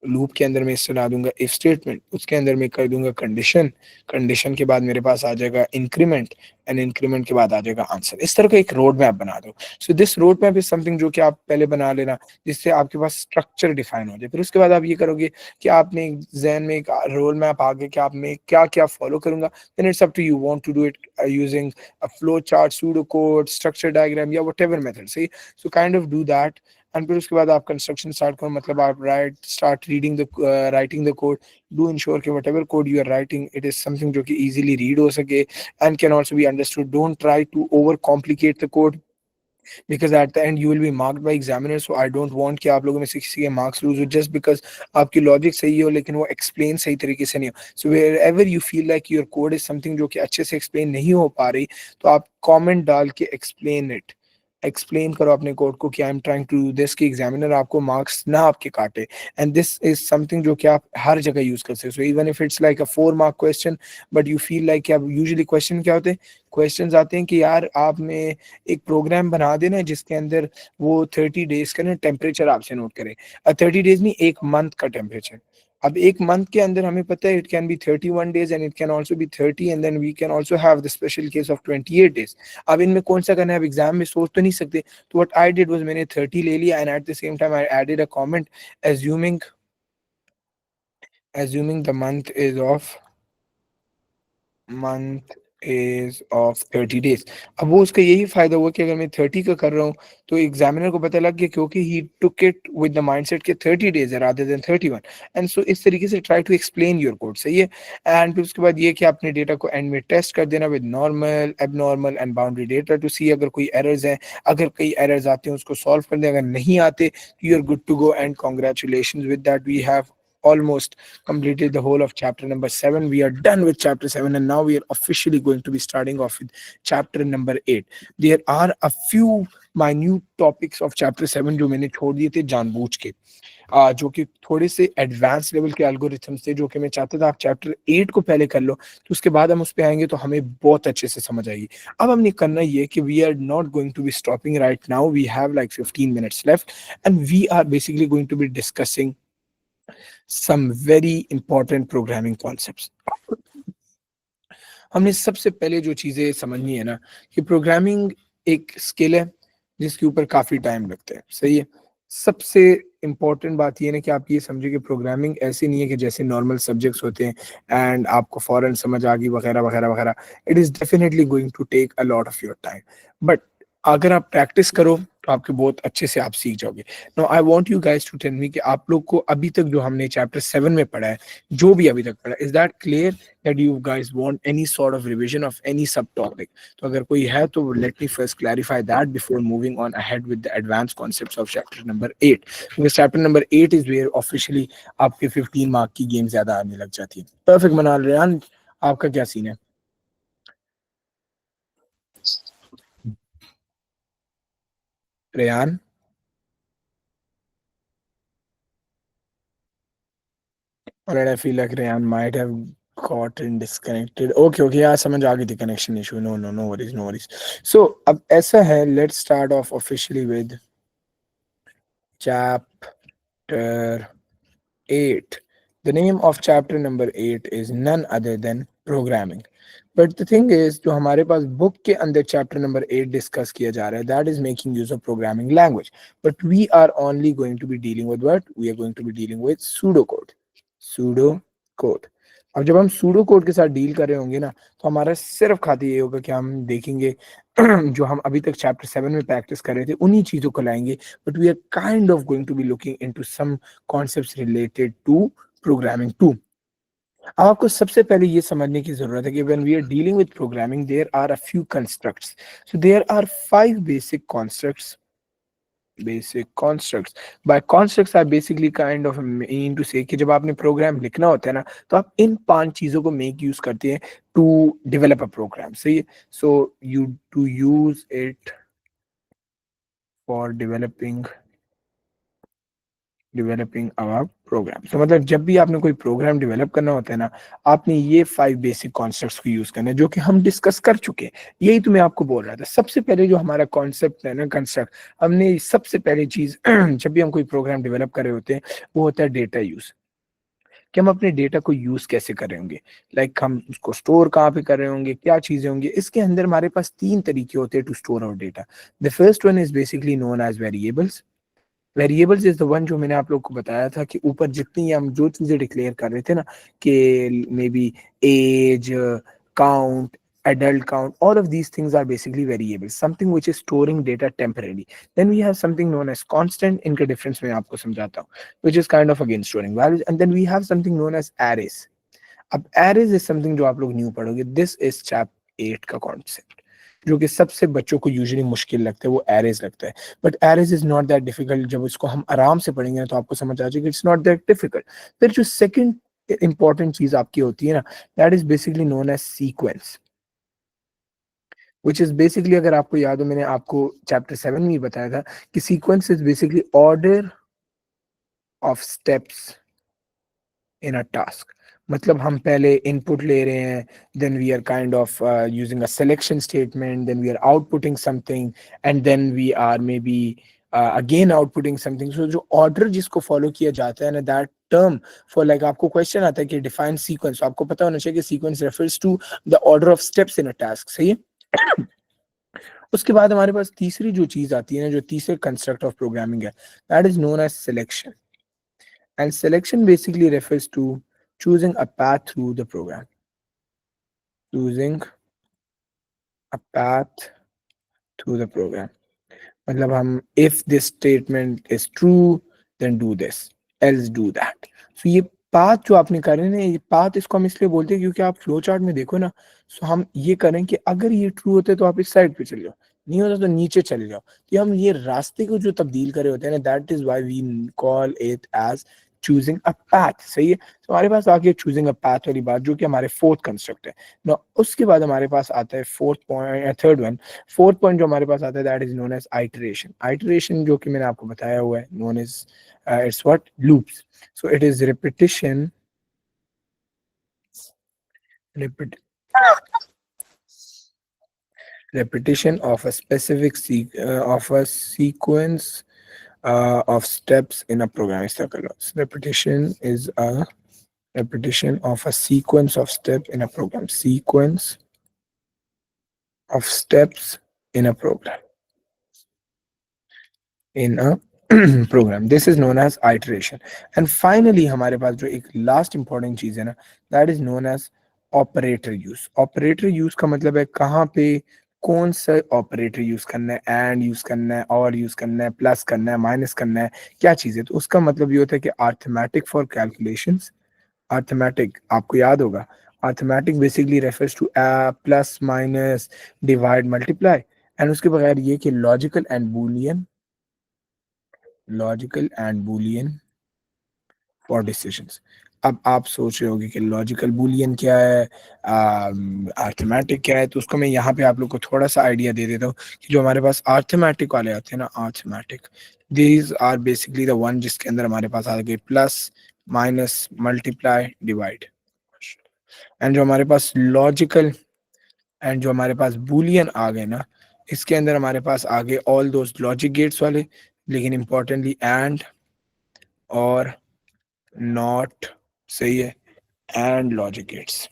[SPEAKER 1] लूप के अंदर मैं चला दूंगा इफ स्टेटमेंट, उसके अंदर मैं कर दूंगा कंडीशन. कंडीशन के बाद मेरे पास आ जाएगा इंक्रीमेंट, एंड इंक्रीमेंट के बाद आ जाएगा आंसर. इस तरह का एक रोड मैप बना दो. So this road map is something जो कि आप पहले बना लेना जिससे आपके पास स्ट्रक्चर डिफाइन हो जाए. फिर उसके बाद आप ये करोगे कि आपने एक जहन में एक रोड मैप आ गया कि आप में क्या क्या फॉलो करूंगा. Then it's up to you want to do it using a flow chart, pseudo code, structure diagram या व्हाटएवर मेथड. सही, so kind of do that. And फिर उसके बाद आप कंस्ट्रक्शन स्टार्ट करो. मतलब आप start reading the writing the code. Do ensure कि whatever code you are writing it is something जो कि easily read हो सके and can also be understood. Don't try to over complicate the code because at the end you will be marked by examiners. So I don't want कि आप लोगों में से किसी के marks lose हो just because आपकी logic सही हो लेकिन वो explain सही तरीके से नहीं हो. So wherever you feel like your code is something जो कि अच्छे से explain नहीं हो पा रही तो आप comment डाल के explain it. एक्सप्लेन करो अपने कोड को कि I am trying to do this, कि एग्जामिनर आपको मार्क्स ना आपके काटे. एंड दिस इज समथिंग जो कि आप हर जगह यूज कर सकते हो. Even if it's like a 4 mark question but you feel like कि अब यूजुअली क्वेश्चन क्या होते हैं, क्वेश्चंस आते हैं कि यार आप में एक प्रोग्राम बना देना जिसके अंदर वो 30 डेज का ना टेम्परेचर आपसे नोट करे. 30 डेज नहीं, एक मंथ का टेम्परेचर. अब एक मंथ के अंदर हमें पता है it can be 31 days and it can also be 30 and then we can also have the special case of 28 days. अब इनमें कौन सा करना है, अब एग्जाम में सोच तो नहीं सकते. तो व्हाट आई डिड वाज मैंने 30 ले लिया and at the same time I added a comment assuming assuming the month is of month is of 30 days. अब वो उसका यही फ़ायदा हुआ कि अगर मैं 30 का कर रहा हूँ, तो एग्ज़ामिनर को पता लग गया क्योंकि he took it with the mindset कि 30 days है rather than 31 एंड सो इस तरीके से try to explain your code सही है। एंड फिर उसके बाद ये कि आपने डेटा को एंड में टेस्ट कर देना with normal, abnormal and boundary data to see अगर कोई एरर्स हैं, अगर कई एरर्स आते हैं उसको सॉल्व कर दें, अगर नहीं आते तो you are good to go and congratulations with that we have almost completed the whole of chapter number 7. We are done with chapter 7 and now we are officially going to be starting off with chapter number 8. There are a few minute topics of chapter 7 जो मैंने छोड़ दिए थे जानबूझ के, जो कि थोड़े से एडवांस लेवल के एल्गोरिथम्स थे जो कि मैं चाहता था आप चैप्टर 8 को पहले कर लो, तो उसके बाद हम उस पे आएंगे तो हमें बहुत अच्छे से समझ आएगी। अब हमने करना ये कि we are not going to be stopping right now, we have like 15 minutes left and we are basically going to be discussing some very important programming concepts. हमने सबसे पहले जो चीजें समझनी है ना कि प्रोग्रामिंग एक स्किल है जिसके ऊपर काफी टाइम लगता है सही है। सबसे इम्पोर्टेंट बात ये है ना कि आप ये समझिए कि प्रोग्रामिंग ऐसी नहीं है कि जैसे नॉर्मल सब्जेक्ट्स होते हैं एंड आपको फौरन समझ आ गई वगैरह वगैरह वगैरह। It is definitely going to take a lot of your time, but अगर आप प्रैक्टिस करो तो आपके बहुत अच्छे से आप सीख जाओगे। Now I want you guys to tell me कि आप लोग को अभी तक जो हमने चैप्टर 7 में पढ़ा है, जो भी अभी तक पढ़ा है, is that clear that you guys want any sort of revision of any subtopic? तो अगर कोई है तो let me first clarify that before moving on ahead with the advanced concepts of chapter number 8. Because chapter number 8 is where officially आपके 15 mark की game ज्यादा आने लग जाती है। परफेक्ट मनाल रेहान, आपका क्या सीन है? Rehan, alright, I feel like Rehan might have gotten disconnected. Okay, okay, yeah, समझ आ गई थी connection issue. No, no, no worries, no worries. So अब ऐसा है, let's start off officially with chapter 8. The name of chapter number 8 is none other than programming. But the thing is, जो हमारे पास book के अंदर chapter number 8 डिस्कस किया जा रहा है, that is making use of programming language. But we are only going to be dealing with what? We are going to be dealing with pseudocode. Pseudocode. अब जब हम सूडो कोड के साथ deal कर रहे होंगे ना, तो हमारा सिर्फ खाते ये होगा कि हम देखेंगे जो हम अभी तक चैप्टर 7 में प्रैक्टिस कर रहे थे उन्हीं चीजों को लाएंगे, but we are kind of going to be looking into some concepts related to programming too. अब आपको सबसे पहले ये समझने की जरूरत है कि when we are dealing with programming there are a few constructs. So there are 5 basic constructs. Basic constructs. By constructs I basically kind of mean to say कि जब आपने प्रोग्राम लिखना होता है ना, तो आप इन 5 चीजों को मेक यूज करते हैं टू डेवलप अ प्रोग्राम सही है। So you to use it for developing our program. तो मतलब जब भी आपने कोई प्रोग्राम डेवलप करना होता है ना, आपने ये 5 बेसिक कॉन्सेप्ट्स को यूज करना है जो कि हम डिस्कस कर चुके हैं। यही तो मैं आपको बोल रहा था। सबसे पहले जो हमारा कॉन्सेप्ट है ना, कंस्ट्रक्ट, हमने सबसे पहली चीज जब भी हम कोई प्रोग्राम डेवलप कर रहे होते हैं वो होता है डेटा यूज, कि हम अपने डेटा को यूज कैसे कर रहे होंगे, लाइक हम उसको स्टोर कहाँ पे कर रहे होंगे, क्या चीजें होंगी। इसके अंदर हमारे पास 3 तरीके होते हैं to store our data. The first one is basically known as variables. Variables is the one जो मैंने आप लोग को बताया था कि ऊपर जितनी हम जो चीजें डिक्लेयर कर रहे थे ना, कि may be age, count, adult count, all of these things are basically variables, something which is storing data temporarily. Then we have something known as constant, इनका difference मैं आपको समझाता हूँ, which is kind of again storing values. And then we have something known as arrays. अब arrays is something जो आप लोग new पढ़ोगे, this is chapter 8 का concept, जो कि सबसे बच्चों को यूजुअली मुश्किल लगता है, वो एरेज लगता है। But arrays is not that difficult. जब इसको हम आराम से पढ़ेंगे ना तो आपको समझ आ जाएगा इट्स नॉट दैट डिफिकल्ट। फिर जो सेकंड इंपॉर्टेंट चीज आपकी होती है ना, that is basically known as sequence, which is basically, अगर आपको याद हो मैंने आपको चैप्टर 7 में ही बताया था कि sequence is basically order of steps in a task. मतलब हम पहले इनपुट ले रहे हैं, then we are kind of using a selection statement, then we are outputting something, and then we are maybe again outputting something. So जो order जिसको follow किया जाता है ना, दैट टर्म फॉर, लाइक आपको क्वेश्चन आता है कि डिफाइन सीक्वेंस, तो आपको पता होना चाहिए कि sequence refers to the order of steps in a task सही है। उसके बाद हमारे पास तीसरी जो चीज आती है ना, जो तीसरे कंस्ट्रक्ट ऑफ प्रोग्रामिंग है, that is known as selection. And selection basically refers to choosing a path through the program. Choosing a path through the program. मतलब हम if this statement is true then do this, else do that. So ये path जो आपने करे ना, ये path इसको हम इसलिए बोलते हैं क्योंकि आप फ्लो चार्ट में देखो ना, सो हम ये करें कि अगर ये ट्रू होते तो आप इस साइड पे चले जाओ, नहीं होता तो नीचे चले जाओ। तो हम ये रास्ते को जो तब्दील करे होते हैं ना, that is why we call it as choosing a path. सही है, तो हमारे पास आगे चूजिंग अ पाथ वाली बात जो कि हमारे फोर्थ कंस्ट्रक्ट है ना। उसके बाद हमारे पास आता है fourth point, third one. Fourth point जो हमारे पास आता है that is known as iteration. Iteration जो कि मैंने आपको बताया हुआ है, known as it's what loops. So it is repetition, repeat, repetition of a specific of a sequence of steps in a program. इस तरह कर लो, repetition is a repetition of a sequence of steps in a program, sequence of steps in a program, in a program. This is known as iteration. And finally हमारे पास जो एक last important चीज है ना, that is known as operator use. Operator use का मतलब है कहाँ पे कौन सा ऑपरेटर यूज करना है, एंड यूज करना है, और यूज करना है, प्लस करना है, माइनस करना है, क्या चीज है। तो उसका मतलब ये होता है कि अर्थमेटिक फॉर कैलकुलेशंस। अर्थमेटिक आपको याद होगा, arithmetic basically refers two plus minus divide multiply, and उसके बगैर ये कि logical and Boolean, logical and Boolean for decisions. अब आप सोच रहे होगे कि लॉजिकल बूलियन क्या है, अर्थमेटिक क्या है। तो उसको मैं यहाँ पे आप लोग को थोड़ा सा आइडिया दे देता हूँ कि जो हमारे पास अर्थमेटिक वाले आते हैं ना, arithmetic, these are basically the one जिसके अंदर हमारे पास आ गए plus minus multiply divide. And जो हमारे पास लॉजिकल एंड जो हमारे पास बूलियन आ गए ना, इसके अंदर हमारे पास आ गए ऑल दोज लॉजिक गेट्स वाले, लेकिन इंपॉर्टेंटली एंड और नॉट, सही है, एंड लॉजिक गेट्स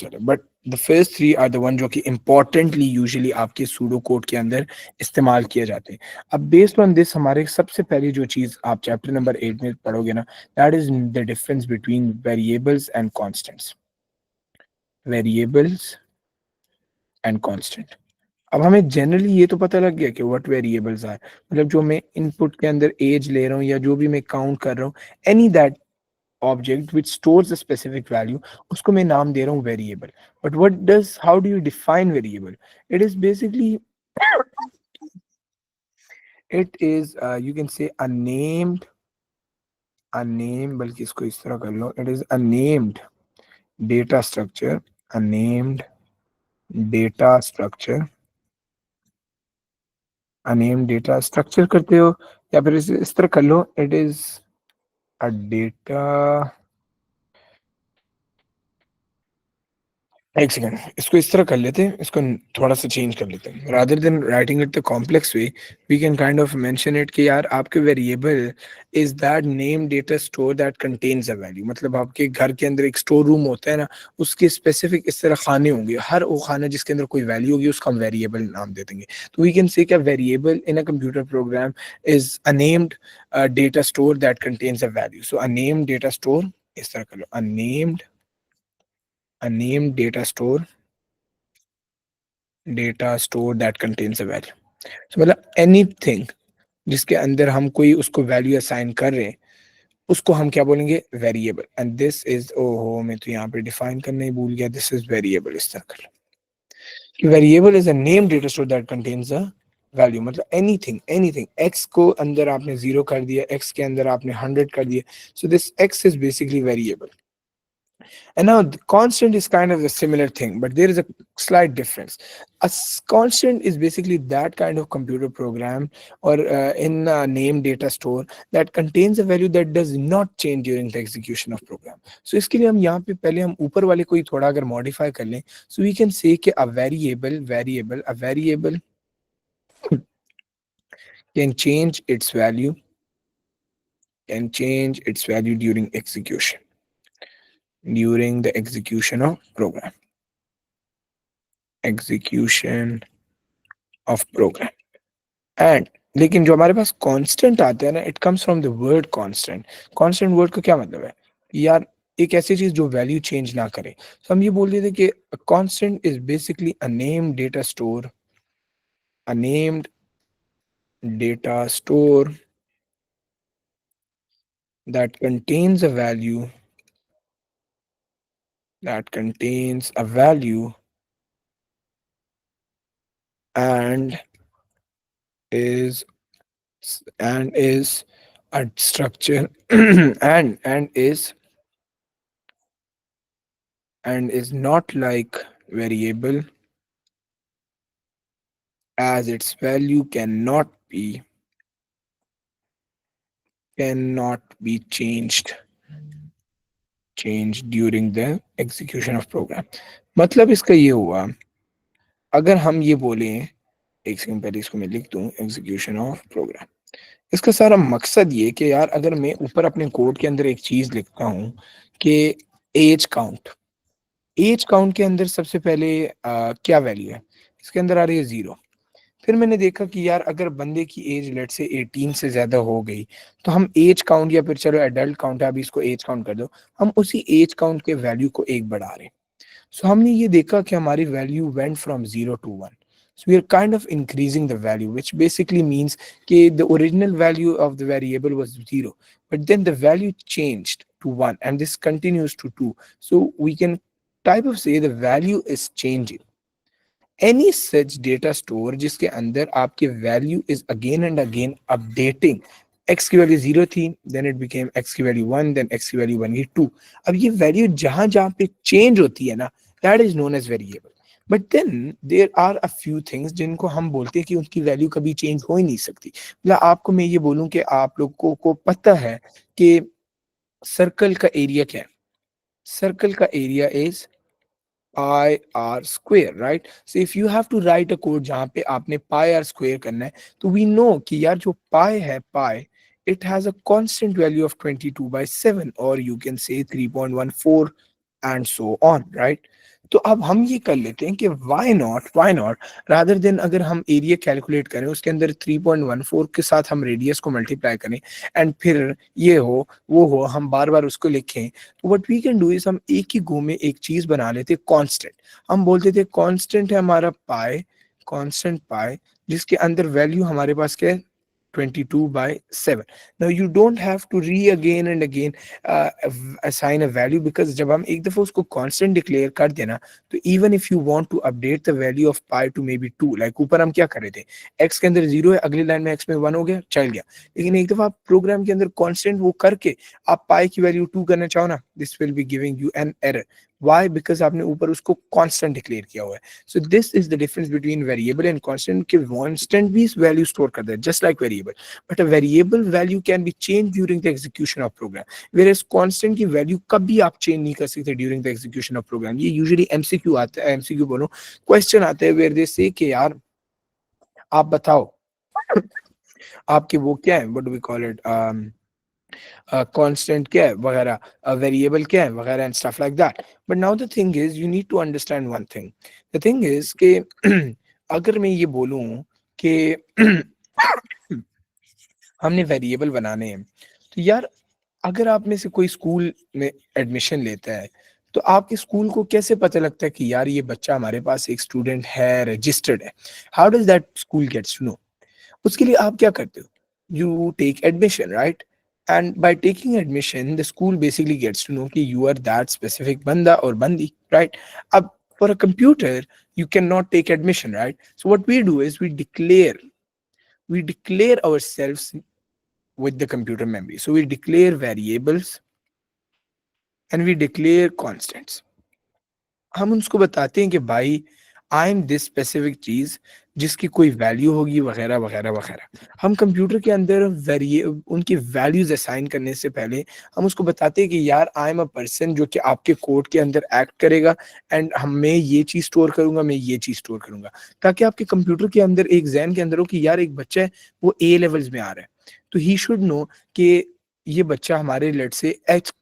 [SPEAKER 1] वाले। But the first three are the one जो कि इंपॉर्टेंटली यूजुअली आपके सूडो कोड के अंदर इस्तेमाल किए जाते हैं। अब बेस्ड ऑन दिस हमारे सबसे पहली जो चीज आप चैप्टर नंबर 8 में पढ़ोगे ना, that is the difference between variables and constants, variables and constant. अब हमें जनरली ये तो पता लग गया कि व्हाट वेरिएबल्स आर, मतलब जो मैं इनपुट के अंदर एज ले रहा हूँ या जो भी मैं काउंट कर रहा हूँ, any that object which stores a specific value, उसको मैं नाम दे रहा हूँ variable. But what does, how do you define variable? It is basically, it is you can say a name, बल्कि इसको इस तरह कर लो, it is a named data structure, a named data structure, a named data structure करते हो, या फिर इस तरह कर लो, इट इज अ डेटा। एक सेकंड, इसको इस तरह कर लेते हैं, इसको थोड़ा सा चेंज कर लेते हैं, rather than writing it the complex way, we can kind of mention it कि यार आपके variable is that name data store that contains a value. मतलब आपके घर के अंदर एक स्टोर रूम होता है ना, उसके स्पेसिफिक इस तरह खाने होंगे, हर वो खाना जिसके अंदर कोई वैल्यू होगी उसका हम वेरिएबल नाम दे देंगे। तो वी कैन से क्या variable in a computer program is a named data store that contains a value. So a named data store, इस तरह कर लो, a named data store that contains a value। so मतलब anything जिसके अंदर हम कोई उसको वैल्यू असाइन कर रहे हैं, उसको हम क्या बोलेंगे, वेरिएबल। एंड दिस इज, ओहो मैं तो यहाँ पे डिफाइन करना ही भूल गया, दिस इज वेरिएबल। इस तरह कर लो, variable is a name data store that contains a value. मतलब एनीथिंग, एनीथिंग एक्स को अंदर आपने 0 कर दिया, एक्स के अंदर आपने 100 कर दिया, so this x is basically variable. And now the constant is kind of a similar thing, but there is a slight difference. Constant is basically that kind of computer program or in a name data store that contains a value that does not change during the execution of program. So इसके लिए हम यहाँ पे पहले हम ऊपर वाले को ही थोड़ा अगर modify कर लें, so we can say कि a variable can change its value, during the execution of program, execution of program। And लेकिन जो हमारे पास कांस्टेंट आते हैं ना, it comes from the word constant. Constant word का क्या मतलब है यार, एक ऐसी चीज जो वैल्यू चेंज ना करे। तो हम ये बोल देते कि constant is basically a named data store, a named data store that contains a value, that contains a value and is is a structure and is not like variable, as its value cannot be changed during the execution of program। मतलब इसका ये हुआ, अगर हम ये बोलें, एक second पहले इसको मैं लिख दूं, एग्जीक्यूशन ऑफ प्रोग्राम। इसका सारा मकसद ये कि यार अगर मैं ऊपर अपने कोड के अंदर एक चीज लिखता हूँ कि एज काउंट के अंदर सबसे पहले क्या वैल्यू है, इसके अंदर आ रही है 0। फिर मैंने देखा कि यार अगर बंदे की एज लेट से 18 से ज्यादा हो गई, तो हम एज काउंट, या फिर चलो एडल्ट काउंट है, अभी इसको एज काउंट कर दो, हम उसी एज काउंट के वैल्यू को एक बढ़ा रहे हैं। सो हमने ये देखा कि हमारी value went from 0 to 1। So we are kind of increasing the value, which basically means that the original value of the variable was 0, but then the value changed to 1, and this continues to 2. So we can type of say the value is changing। Any such data store जिसके अंदर आपकी value is again and again updating. X की value 0 थी, then it became x की value 1, then x की value बन गई 2। अब ये वैल्यू जहां जहां पे चेंज होती है ना, that is known as variable. But then there are a few things जिनको हम बोलते हैं कि उनकी वैल्यू कभी चेंज हो ही नहीं सकती। मतलब आपको मैं ये बोलूं कि आप लोगों को पता है कि सर्कल का एरिया क्या है। सर्कल का area is pi r square, right? So if you have to write a code जहाँ पे आपने pi r square करना है, तो we know कि यार जो pi है, pi it has a constant value of 22/7, or you can say 3.14 and so on, right? तो अब हम ये कर लेते हैं कि why not rather than अगर हम एरिया कैलकुलेट करें उसके अंदर 3.14 के साथ हम रेडियस को मल्टीप्लाई करें, एंड फिर ये हो वो हो, हम बार बार उसको लिखें, तो what we can do is हम एक ही गो में एक चीज बना लेते कांस्टेंट। हम बोलते थे कांस्टेंट है हमारा पाई, कांस्टेंट पाई, जिसके अंदर वैल्यू हमारे पास क्या है, 22/7। Now you don't have to re again and again assign a value, because जब हम एक दफा उसको कांस्टेंट डिक्लेयर कर देना, तो even if you want to update the value of pi to maybe 2, like ऊपर हम क्या कर रहे थे, एक्स के अंदर 0 है, अगली लाइन में एक्स में 1 हो गया, चल गया। लेकिन एक दफा आप प्रोग्राम के अंदर कांस्टेंट वो करके आप पाई की वैल्यू 2 करना चाहो ना, this will be giving you an error. Why? Because आपने ऊपर उसको कांस्टेंट डिक्लेयर किया हुआ है। So this is the difference between variable and constant, कि कांस्टेंट भी वैल्यू स्टोर करता है just like variable, but a variable value can be change during the execution of program, where constant की value कभी आप चेंज नहीं कर सकते during the execution of program. ये यूजुअली एमसीक्यू आता है, एमसीक्यू बोलो, क्वेश्चन आते हैं वेयर दे से कि यार आप बताओ आपके वो क्या है, what do we call it, constant क्या है वगैरह, वेरिएबल क्या है वगैरह, and stuff like that. But now the thing is you need to understand one thing. The thing is कि अगर मैं ये बोलूं कि हमने वेरिएबल बनाने हैं, तो यार अगर आप में से कोई स्कूल में एडमिशन लेता है, तो आपके स्कूल को कैसे पता लगता है कि यार ये बच्चा हमारे पास एक स्टूडेंट है, रजिस्टर्ड है? How does that school gets to know? उसके लिए आप क्या करते हो, you take admission, right? And by taking admission the school basically gets to know कि यू आर दैट स्पेसिफिक बंदा और बंदी, राइट? अब for a computer you cannot take admission, right? So what we do is we declare ourselves with the computer memory. So we declare variables and we declare constants। हम उसको बताते हैं कि भाई आई एम दिस स्पेसिफिक चीज जिसकी कोई value होगी वगैरह वगैरह वगैरह। हम कंप्यूटर के अंदर वेरिए उनकी वैल्यूज असाइन करने से पहले हम उसको बताते हैं कि यार आई एम अ पर्सन जो कि आपके कोड के अंदर एक्ट करेगा, एंड हम मैं ये चीज स्टोर करूंगा, मैं ये चीज स्टोर करूंगा, ताकि आपके कंप्यूटर के अंदर एक जहन के अंदर हो कि यार एक बच्चा है वो ए लेवल्स में आ रहा है, तो ही शुड नो कि ये बच्चा हमारे लेट से एच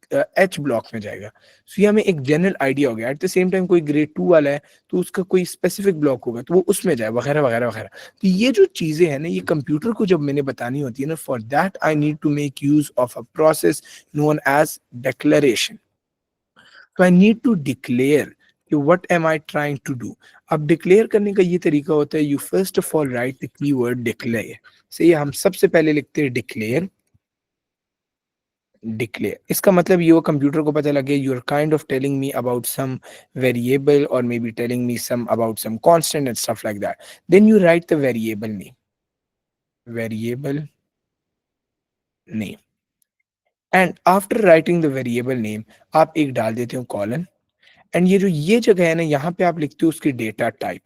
[SPEAKER 1] ब्लॉक में जाएगा। सो ये हमें एक जनरल आइडिया हो गया। एट द सेम टाइम कोई ग्रेड 2 वाला है, तो उसका कोई स्पेसिफिक ब्लॉक होगा तो वो उसमें जाए वगैरह वगैरह वगैरह। तो ये जो चीजें हैं ना, ये कंप्यूटर को जब मैंने बतानी होती है ना, for that I need to make use of a process known as declaration. तो आई नीड टू डिक्लेयर कि what am I trying to do. अब डिक्लेयर करने का ये तरीका होता है, you first of all write the keyword declare. सही है, हम सबसे पहले लिखते हैं डिक्लेयर. डिक्लेयर इसका मतलब ये, वो कंप्यूटर को पता लगे you are kind of telling me about some variable और maybe telling me some about some constant and stuff like that. Then you write the variable name. Variable name. And after writing the variable name आप एक डाल देते हो colon. And ये जो ये जगह है ना, यहाँ पे आप लिखते हो उसकी डेटा टाइप.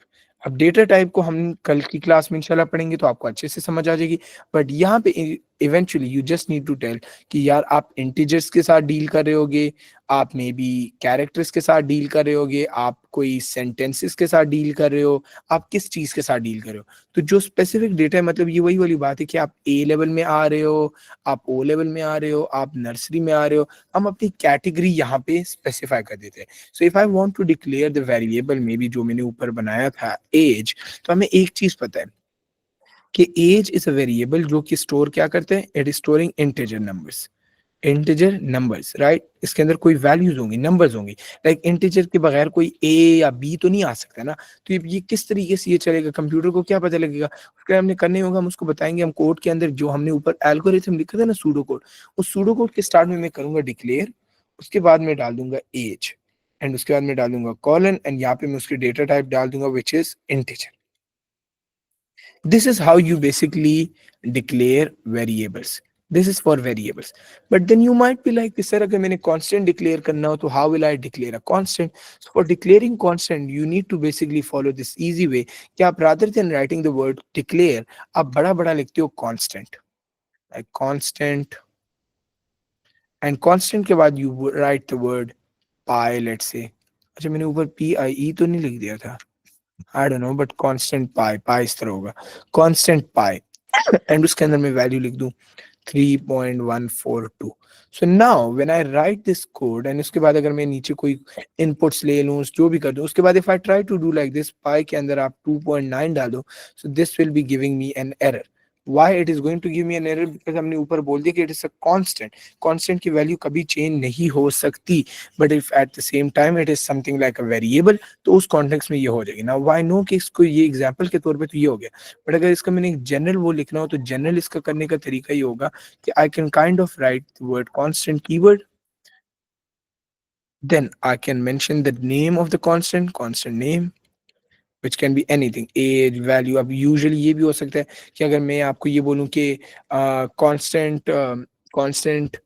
[SPEAKER 1] अब डेटा टाइप को हम कल की क्लास में इंशाल्लाह पढ़ेंगे तो आपको अच्छे से समझ आ जाएगी. बट यहाँ पे eventually you just need to tell कि यार आप इंटीजर्स के साथ डील कर रहे होगे, आप मे बी कैरेक्टर्स के साथ डील कर रहे होगे, आप कोई सेंटेंसेस के साथ डील कर रहे हो, आप किस चीज के साथ डील कर रहे हो. तो जो स्पेसिफिक डेटा है, मतलब ये वही वाली बात है कि आप ए लेवल में आ रहे हो, आप ओ लेवल में आ रहे हो, आप नर्सरी में आ रहे हो. हम अपनी कैटेगरी यहाँ पे स्पेसिफाई कर देते हैं. So if I want to declare the variable maybe जो मैंने ऊपर बनाया था एज, तो हमें एक चीज पता है कि एज इज अ वेरिएबल जो कि स्टोर क्या करते हैं, it is storing integer numbers. Integer numbers, right. इसके अंदर कोई वैल्यूज होंगी, नंबर्स होंगी. लाइक इंटीजर के बगैर कोई ए या बी तो नहीं आ सकता ना. तो ये किस तरीके से ये चलेगा, कंप्यूटर को क्या पता लगेगा. उसके लिए हमने करने होगा, हम उसको बताएंगे. हम कोड के अंदर जो हमने ऊपर एल्गोरिथम लिखा था ना, सूडो कोड, उस सूडो कोड के स्टार्ट में मैं करूंगा डिक्लेयर. उसके बाद में डाल दूंगा एज. एंड उसके बाद में डाल दूंगा कॉलन. एंड यहाँ पे मैं उसकी डेटा टाइप डाल दूंगा which is integer. This is how you basically declare variables. This is for variables. But then you might be like, sir, अगर मैंने constant declare करना हो तो how will I declare a constant? So for declaring constant, you need to basically follow this easy way कि आप rather than writing the word declare, आप बड़ा बड़ा लिखते हो constant. Like constant. And constant के बाद you write the word pi, let's say. अच्छा, मैंने ऊपर PIE तो नहीं लिख दिया था. I don't know, but constant pi इस तरह होगा. Constant pi. एंड उसके अंदर मैं वैल्यू लिख दूं 3.142. So now when I right this code, and उसके बाद अगर मैं नीचे कोई इनपुट्स ले लूं, जो भी कर दूं, उसके बाद if I try to do like this, pi के अंदर आप 2.9 डालो, so this will be giving me an error. why it is going to give me an error? Because हमने ऊपर बोल दिया कि it is a constant. Constant की वैल्यू कभी चेंज नहीं हो सकती. But if at the same time it is something like a variable, तो उस कॉन्टेक्स्ट में ये हो जाएगी. Now why नो कि इसको ये एग्जाम्पल के तौर पे तो ये हो गया. बट अगर इसका मैंने एक जनरल वो लिखना हो, तो जनरल इसका करने का तरीका ये होगा कि I can kind of right the word constant keyword. Then I can mention the name of the constant name, which can be anything, age, value. अब usually ये भी हो सकता है कि अगर मैं आपको ये बोलूं कि constant constant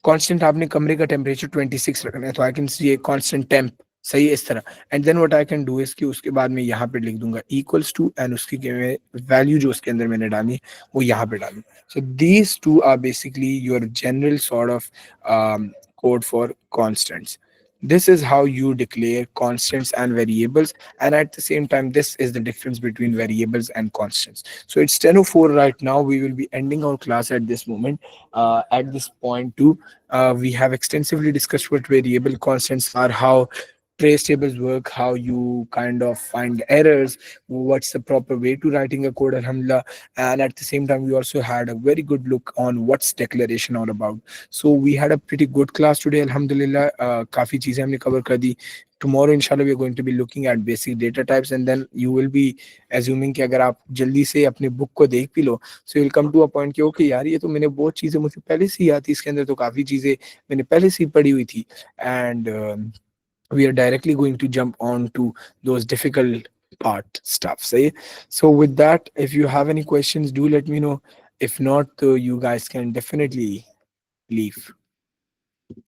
[SPEAKER 1] कांस्टेंट आपने कमरे का टेम्परेचर 26 रखना है, तो I can see a constant temp. सही है, इस तरह. And then what I can do is कि उसके बाद में यहाँ पे लिख दूंगा इक्वल्स टू, एंड उसकी वैल्यू जो उसके अंदर मैंने डाली वो यहाँ पे डालूं. So these two are basically your general sort of code for constants. This is how you declare constants and variables, and at the same time, this is the difference between variables and constants. So it's 10:04 right now. We will be ending our class at this moment. At this point, too, we have extensively discussed what variable constants are, how trace tables work, how you kind of find errors, what's the proper way to writing a code, alhamdulillah. And at the same time, we also had a very good look on what's declaration all about. So we had a pretty good class today, alhamdulillah. काफी चीजें हमने cover कर दी. Tomorrow, inshallah, we are going to be looking at basic data types, and then you will be assuming कि अगर आप जल्दी से अपने बुक को देख भी लो, so you'll come to a point कि ओके यार, ये तो मैंने बहुत चीजें मुझे पहले से ही आती, इसके अंदर तो काफी चीजें मैंने पहले से ही पढ़ी हुई थी. And we are directly going to jump on to those difficult part stuff. Say, so with that, if you have any questions, do let me know. If not, you guys can definitely leave.